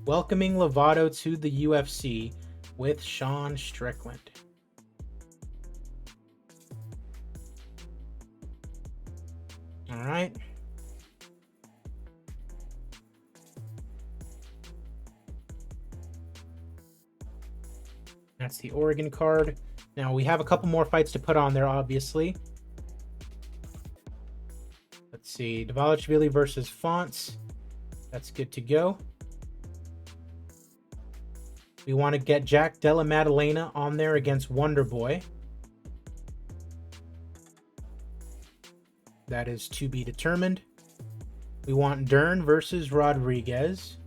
Welcoming Lovato to the UFC with Sean Strickland. All right. That's the Oregon card. Now we have a couple more fights to put on there, obviously. Let's see. Dvalishvili versus Fonts. That's good to go. We want to get Jack Della Maddalena on there against Wonder Boy. That is to be determined. We want Dern versus Rodriguez.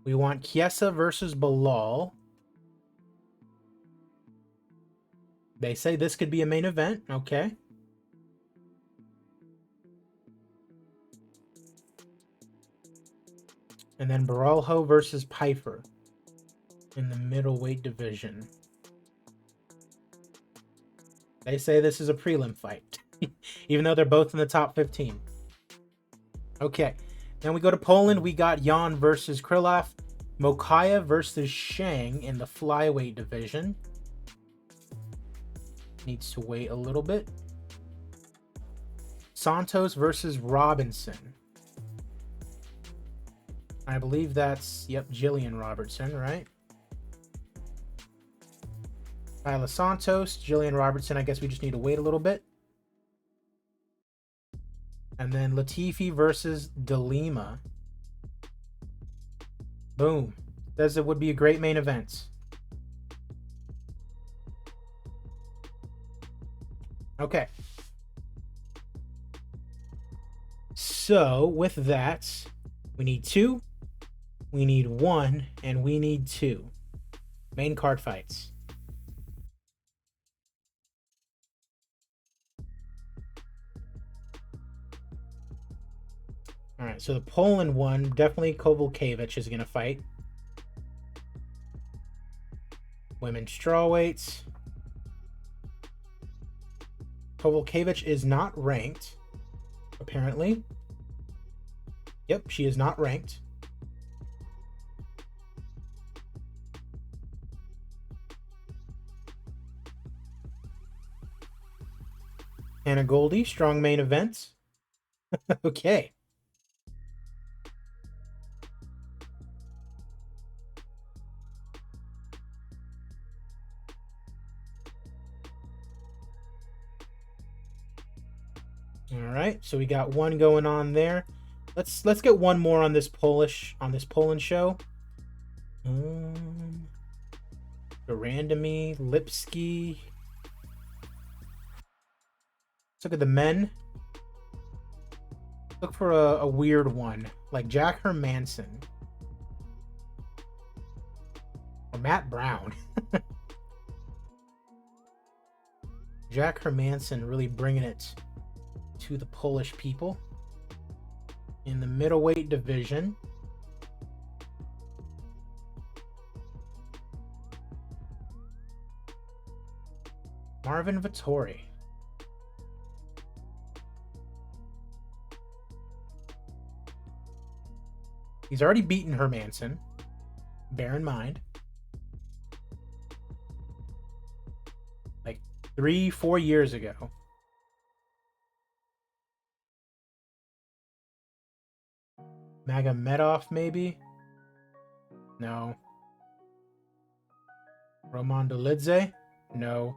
We want Chiesa versus Bilal. They say this could be a main event. Okay. And then Baralho versus Pfeiffer in the middleweight division. They say this is a prelim fight, even though they're both in the top 15. Okay. Then we go to Poland. We got Jan versus Krylov. Mokaya versus Shang in the flyweight division. Needs to wait a little bit. Santos versus Robinson. I believe that's, yep, Jillian Robertson, right? Kyla Santos, Jillian Robertson. I guess we just need to wait a little bit. And then Latifi versus DeLima. Boom. Says it would be a great main event. Okay. So, with that, we need 2, we need 1, and we need 2. Main card fights. All right, so the Poland one, definitely Kowalkiewicz is going to fight. Women's strawweights. Kowalkiewicz is not ranked, apparently. Yep, she is not ranked. Hannah Goldie, strong main event. Okay. All right, so we got one going on there. Let's get one more on this Poland show. Randomy, Lipski. Let's look at the men. Look for a weird one, like Jack Hermanson or Matt Brown. Jack Hermanson really bringing it to the Polish people. In the middleweight division, Marvin Vettori. He's already beaten Hermanson, bear in mind. Like 3-4 years ago. Magomedov, maybe? No. Roman Dolidze? No.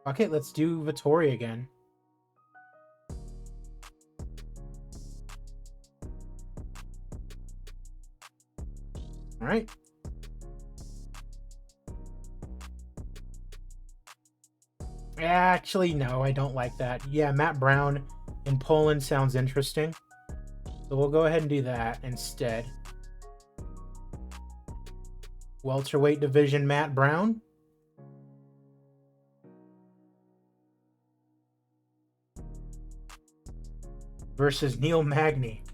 Okay, let's do Vettori again. All right. Actually, no, I don't like that. Yeah, Matt Brown in Poland sounds interesting. So we'll go ahead and do that instead. Welterweight division, Matt Brown. Versus Neil Magny.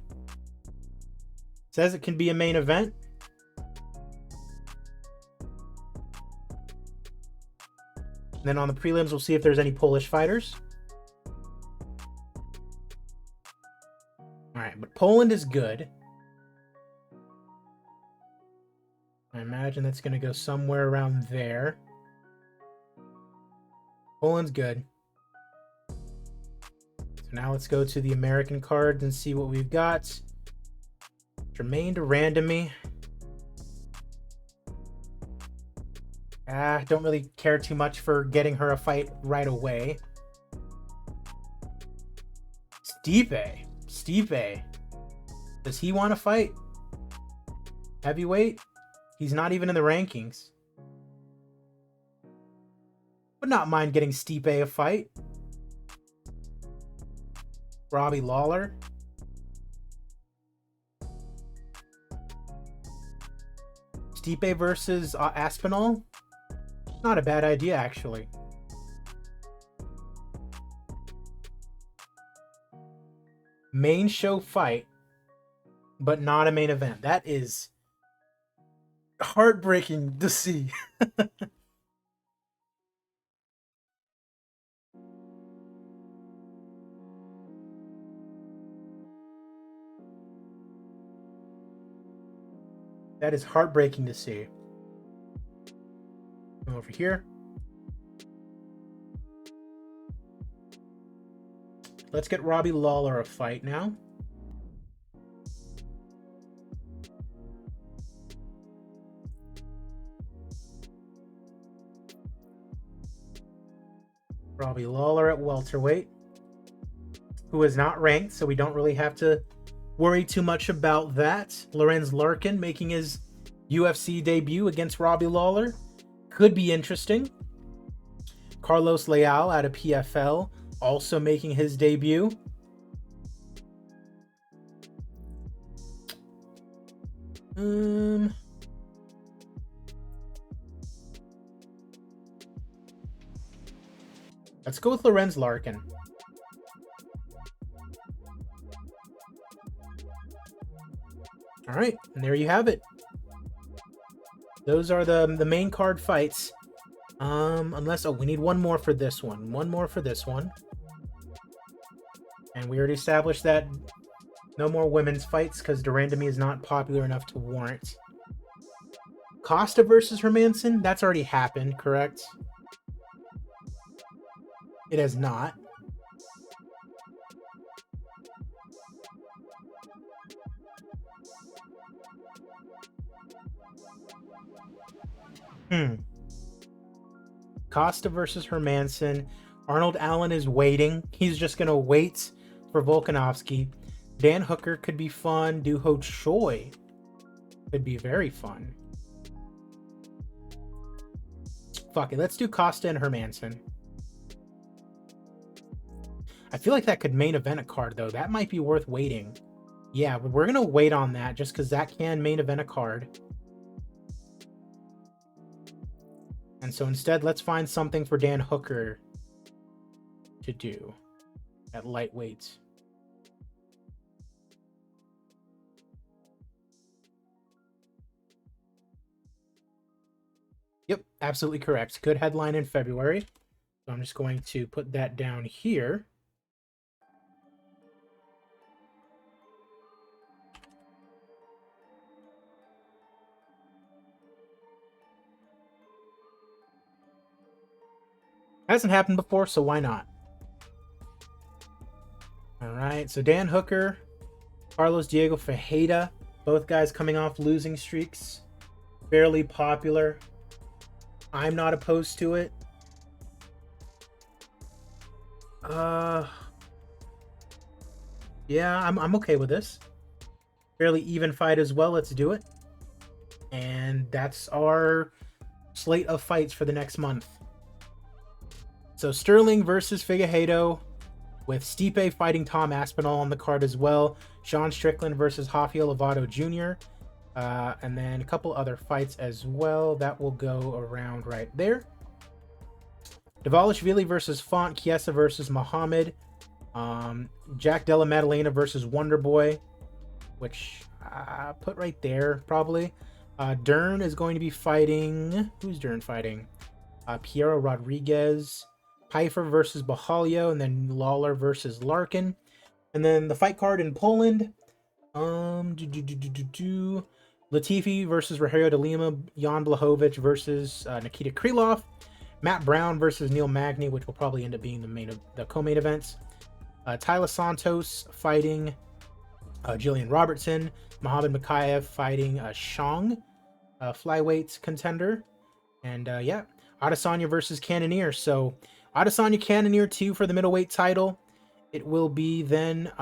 Says it can be a main event. And then on the prelims, we'll see if there's any Polish fighters. All right, but Poland is good. I imagine that's going to go somewhere around there. Poland's good. So now let's go to the American cards and see what we've got. Jermaine Randomy. Don't really care too much for getting her a fight right away. Stipe. Does he want to fight? Heavyweight? He's not even in the rankings. Would not mind getting Stipe a fight. Robbie Lawler. Stipe versus Aspinall? Not a bad idea, actually. Main show fight, but not a main event. That is heartbreaking to see. That is heartbreaking to see. Over here. Let's get Robbie Lawler a fight now. Robbie Lawler at welterweight, who is not ranked, so we don't really have to worry too much about that. Lorenz Larkin making his UFC debut against Robbie Lawler. Could be interesting. Carlos Leal out of PFL also making his debut. Let's go with Lorenz Larkin. All right, and there you have it. Those are the main card fights. Unless, oh, we need one more for this one. One more for this one. And we already established that no more women's fights because Durandamy is not popular enough to warrant. Costa versus Hermanson, that's already happened, correct? It has not. Costa versus Hermanson. Arnold Allen is waiting. He's just going to wait for Volkanovski. Dan Hooker could be fun. Doo Ho Choi could be very fun. Fuck it. Let's do Costa and Hermanson. I feel like that could main event a card, though. That might be worth waiting. Yeah, but we're going to wait on that just because that can main event a card. And so instead, let's find something for Dan Hooker to do at lightweight. Yep, absolutely correct. Good headline in February. So I'm just going to put that down here. Hasn't happened before, so why not? All right, so Dan Hooker, Carlos Diego Ferreira, both guys coming off losing streaks. Fairly popular. I'm not opposed to it. Yeah, I'm okay with this. Fairly even fight as well. Let's do it. And that's our slate of fights for the next month. So Sterling versus Figueiredo, with Stipe fighting Tom Aspinall on the card as well. Sean Strickland versus Rafael Lovato Jr. And then a couple other fights as well. That will go around right there. Dvalishvili versus Font. Chiesa versus Muhammad. Jack Della Maddalena versus Wonderboy, which I put right there probably. Dern is going to be fighting... Who's Dern fighting? Piero Rodriguez. Pfeiffer versus Bahalio, and then Lawler versus Larkin. And then the fight card in Poland. Latifi versus Rogerio de Lima. Jan Blachowicz versus Nikita Krylov. Matt Brown versus Neil Magny, which will probably end up being the co-main events. Tyler Santos fighting Jillian Robertson. Mohamed Makayev fighting Shang, flyweight contender. And yeah, Adesanya versus Cannonier. So Adesanya Cannonier 2 for the middleweight title. It will be then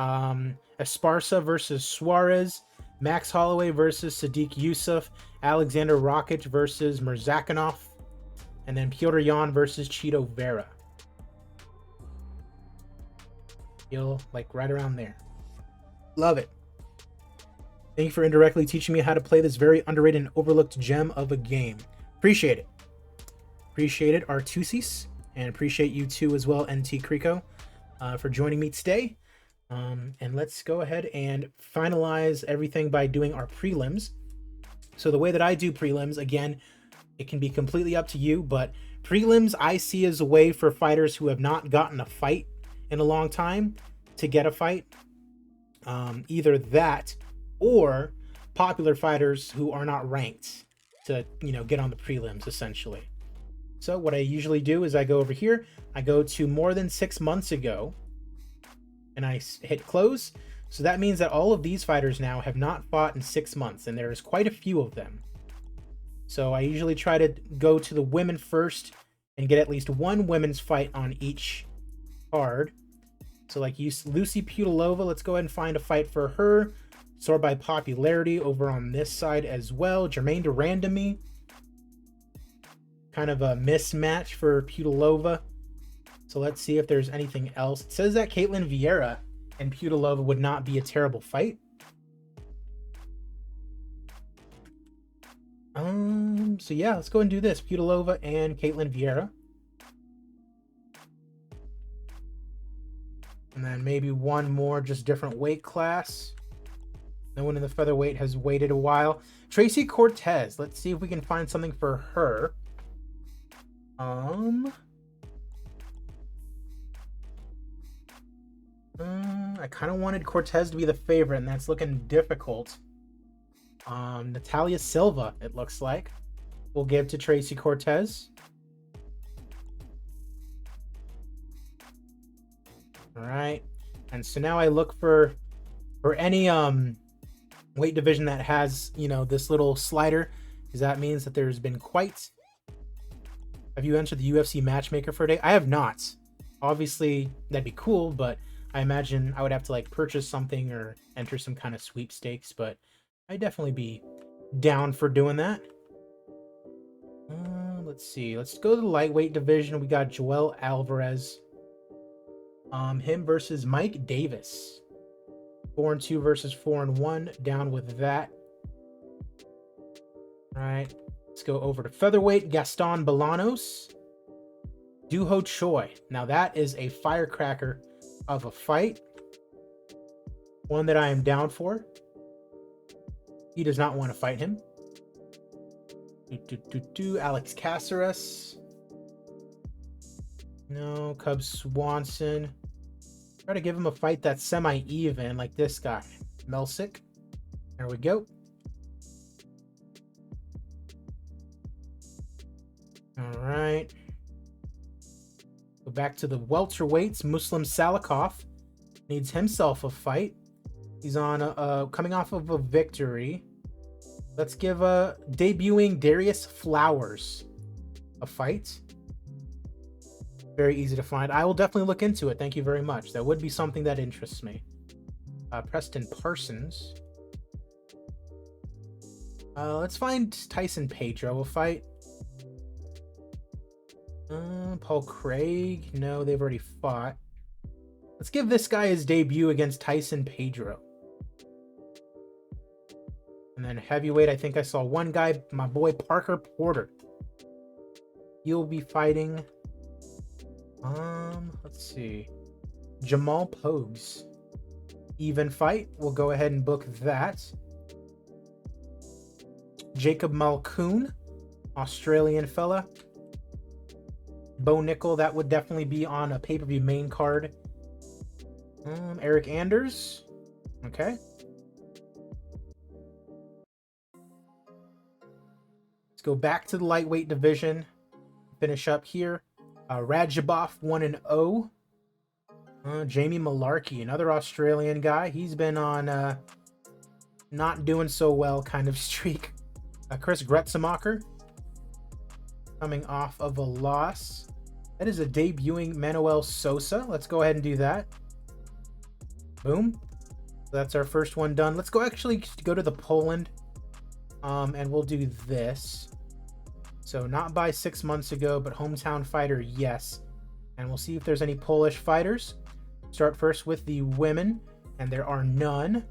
Esparza versus Suarez, Max Holloway versus Sadiq Yusuf, Alexander Rakic versus Murzakanov, and then Petr Yan versus Chito Vera. Feel like right around there. Love it. Thank you for indirectly teaching me how to play this very underrated and overlooked gem of a game. Appreciate it. Appreciate it, Artusis. And appreciate you too as well, NT Krico, for joining me today. And let's go ahead and finalize everything by doing our prelims. So the way that I do prelims, again, it can be completely up to you, but prelims I see as a way for fighters who have not gotten a fight in a long time to get a fight. Either that or popular fighters who are not ranked to, get on the prelims, essentially. So what I usually do is I go over here, I go to more than 6 months ago, and I hit close. So that means that all of these fighters now have not fought in 6 months, and there's quite a few of them. So I usually try to go to the women first and get at least one women's fight on each card. So like Lucy Putilova, let's go ahead and find a fight for her. Sort by popularity over on this side as well. Jermaine Durandamy. Kind of a mismatch for Putilova. So let's see if there's anything else. It says that Caitlin Vieira and Putilova would not be a terrible fight. So yeah, let's go and do this. Putilova and Caitlin Vieira. And maybe one more, just different weight class. No one in the featherweight has waited a while. Tracy Cortez. Let's see if we can find something for her. I kind of wanted Cortez to be the favorite, and that's looking difficult. Natalia Silva, it looks like. We'll give to Tracy Cortez. All right. And so now I look for any weight division that has, you know, this little slider, because that means that there's been quite. Have you entered the UFC matchmaker for a day? I have not. Obviously, that'd be cool, but I imagine I would have to like purchase something or enter some kind of sweepstakes, but I'd definitely be down for doing that. Let's see. Let's go to the lightweight division. We got Joel Alvarez. Him versus Mike Davis. 4-2 versus 4-1. Down with that. All right. Let's go over to featherweight. Gaston Bolanos. Duho Choi. Now that is a firecracker of a fight. One that I am down for. He does not want to fight him. Alex Caceres. No. Cub Swanson. Try to give him a fight that's semi-even, like this guy. Melsick. There we go. All right. Go back to the welterweights. Muslim Salikov needs himself a fight. He's on coming off of a victory. Let's give debuting Darius Flowers a fight. Very easy to find. I will definitely look into it. Thank you very much. That would be something that interests me. Preston Parsons. Let's find Tyson Pedro a fight. Paul Craig. No, they've already fought. Let's give this guy his debut against Tyson Pedro. And then heavyweight, I think I saw one guy, my boy Parker Porter. He'll be fighting. Let's see. Jamal Pogues. Even fight. We'll go ahead and book that. Jacob Malkoon. Australian fella. Bo Nickel, that would definitely be on a pay-per-view main card. Eric Anders. Okay. Let's go back to the lightweight division. Finish up here. Rajabov 1-0. Jamie Malarkey, another Australian guy. He's been on not doing so well kind of streak. Chris Gretzemacher coming off of a loss. That is a debuting Manuel Sosa. Let's go ahead and do that. Boom. So that's our first one done. Let's go actually go to the Poland. And we'll do this. So not by 6 months ago, but hometown fighter, yes. And we'll see if there's any Polish fighters. Start first with the women, and there are none.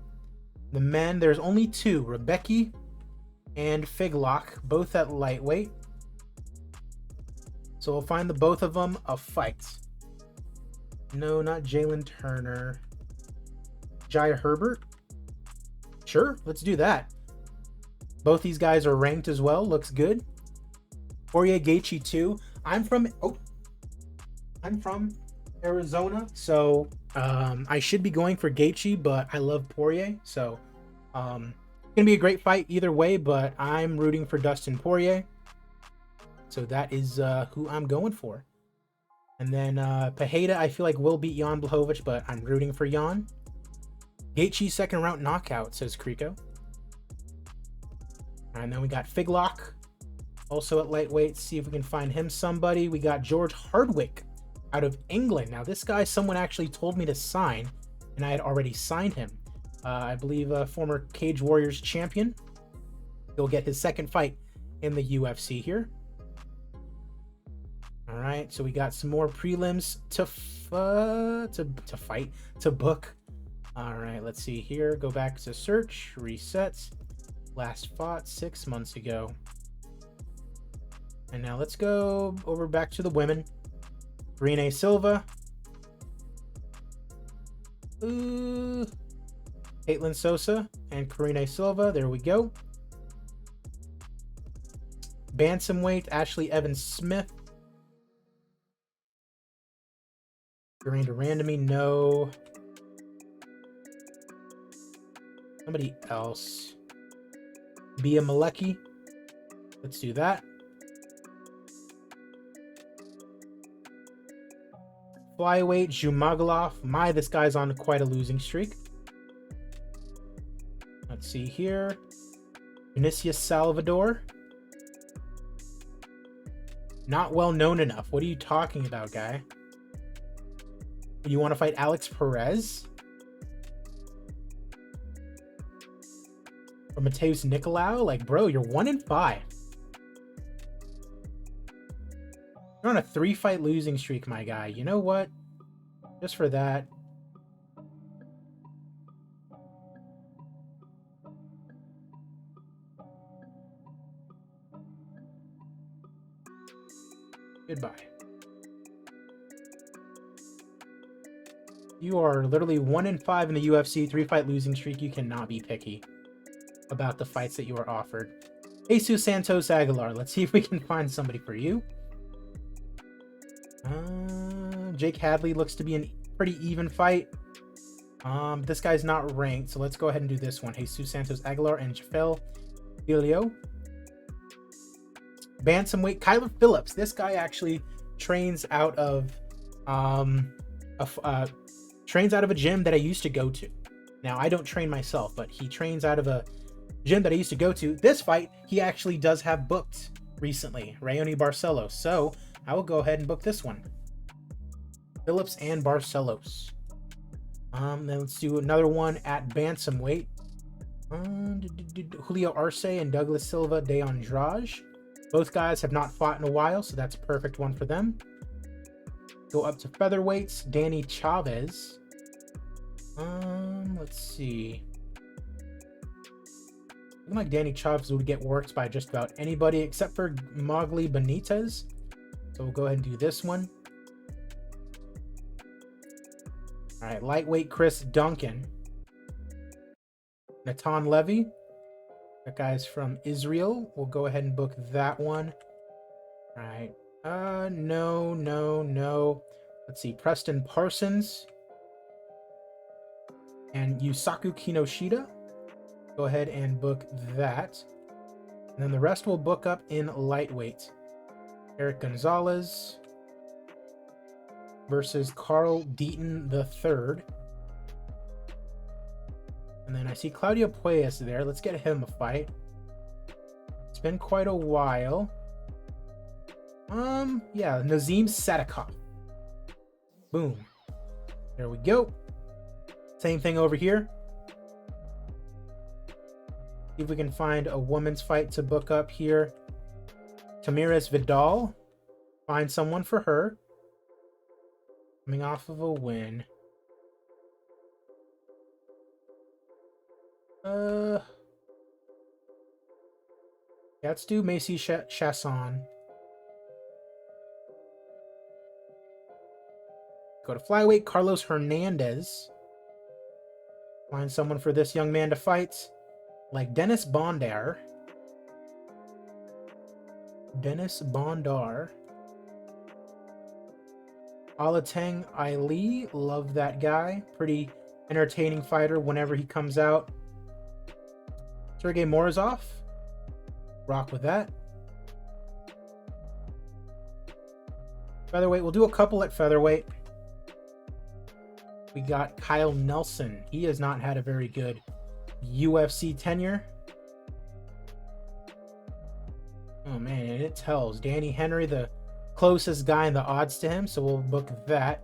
The men, there's only two, Rebecki and Figlock, both at lightweight. So we'll find the both of them a fight. No, not Jalen Turner. Jai Herbert. Sure, let's do that. Both these guys are ranked as well. Looks good. Poirier Gaethje too. I'm from Arizona, so I should be going for Gaethje, but I love Poirier, so it's gonna be a great fight either way. But I'm rooting for Dustin Poirier, so that is who I'm going for. And then Pereira, I feel like will beat Jan Blachowicz, but I'm rooting for Jan. Gaethje second round knockout, says Kriko. And then we got Figlock, also at lightweight. See if we can find him somebody. We got George Hardwick out of England. Now this guy, someone actually told me to sign, and I had already signed him. I believe a former Cage Warriors champion. He'll get his second fight in the UFC here. All right, so we got some more prelims to book. All right, let's see here. Go back to search, resets. Last fought 6 months ago. And now let's go over back to the women. Rene Silva. Caitlin Sosa and Karine Silva. There we go. Bantamweight, Ashley Evans Smith. Miranda Randomy, no. Somebody else. Bia Malecki. Let's do that. Flyweight, Zhumagulov. This guy's on quite a losing streak. Let's see here. Vinicius Salvador. Not well known enough. What are you talking about, guy? You want to fight Alex Perez? Or Mateus Nicolau? Like, bro, you're 1-5. You're on a 3-fight losing streak, my guy. You know what? Just for that. Goodbye. You are literally 1-5 in the UFC, 3-fight losing streak. You cannot be picky about the fights that you are offered. Jesus Santos Aguilar. Let's see if we can find somebody for you. Jake Hadley looks to be a pretty even fight. This guy's not ranked, so let's go ahead and do this one. Jesus Santos Aguilar and Jafel Filio. Bantamweight, Kyler Phillips. This guy actually trains out of a gym that I used to go to. Now, I don't train myself, but he trains out of a gym that I used to go to. This fight, he actually does have booked recently, Raoni Barcelos. So I will go ahead and book this one. Phillips and Barcelos. Then let's do another one at bantamweight. Julio Arce and Douglas Silva de Andrade. Both guys have not fought in a while, so that's a perfect one for them. Go up to featherweights. Danny Chavez. Let's see. Looking like Danny Chavez would get worked by just about anybody except for Mowgli Benitez. So we'll go ahead and do this one. All right, lightweight Chris Duncan. Natan Levy. That guy's from Israel. We'll go ahead and book that one. All right. No. Let's see. Preston Parsons. And Yusaku Kinoshita. Go ahead and book that. And then the rest will book up in lightweight. Eric Gonzalez versus Carl Deaton III. And then I see Claudio Puelles there. Let's get him a fight. It's been quite a while. Yeah, Nazim Sadikov. Boom. There we go. Same thing over here. See if we can find a woman's fight to book up here. Tamiris Vidal. Find someone for her. Coming off of a win. Let's do Macy Chasson. Go to flyweight, Carlos Hernandez. Find someone for this young man to fight. Like Dennis Bondar. Alateng Ali, love that guy. Pretty entertaining fighter whenever he comes out. Sergey Morozov, rock with that. Featherweight, we'll do a couple at featherweight. We got Kyle Nelson. He has not had a very good UFC tenure. Oh man, and it tells. Danny Henry, the closest guy in the odds to him, so we'll book that.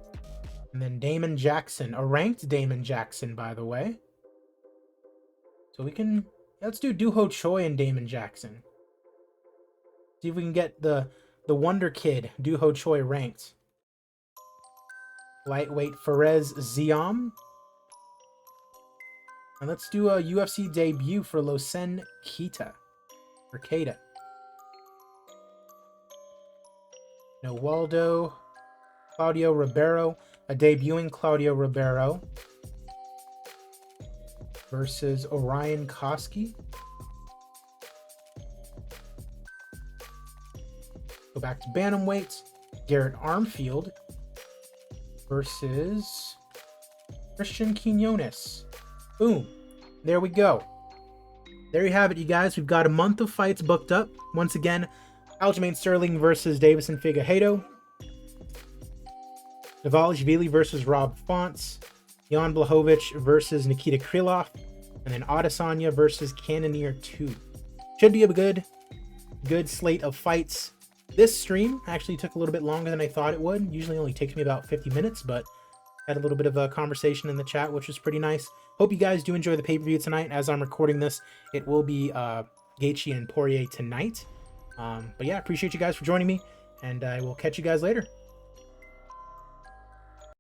And then Damon Jackson, a ranked Damon Jackson, by the way. So we can, let's do Duho Choi and Damon Jackson. See if we can get the Wonder Kid, Duho Choi, ranked. Lightweight Fares Ziam. And let's do a UFC debut for Losen Kita. Or Keita. No Waldo. Claudio Ribeiro. A debuting Claudio Ribeiro. versus Orion Koski. Go back to bantamweight. Garrett Armfield versus Christian Quinones. Boom. There we go. There you have it, you guys. We've got a month of fights booked up. Once again, Aljamain Sterling versus Davison Figueiredo. Dvalishvili versus Rob Fonts. Jan Blachowicz versus Nikita Krylov. And then Adesanya versus Cannonier 2. Should be a good slate of fights. This stream actually took a little bit longer than I thought it would. Usually only takes me about 50 minutes, but had a little bit of a conversation in the chat, which was pretty nice. Hope you guys do enjoy the pay-per-view tonight. As I'm recording this, it will be Gaethje and Poirier tonight. But yeah, appreciate you guys for joining me, and I will catch you guys later.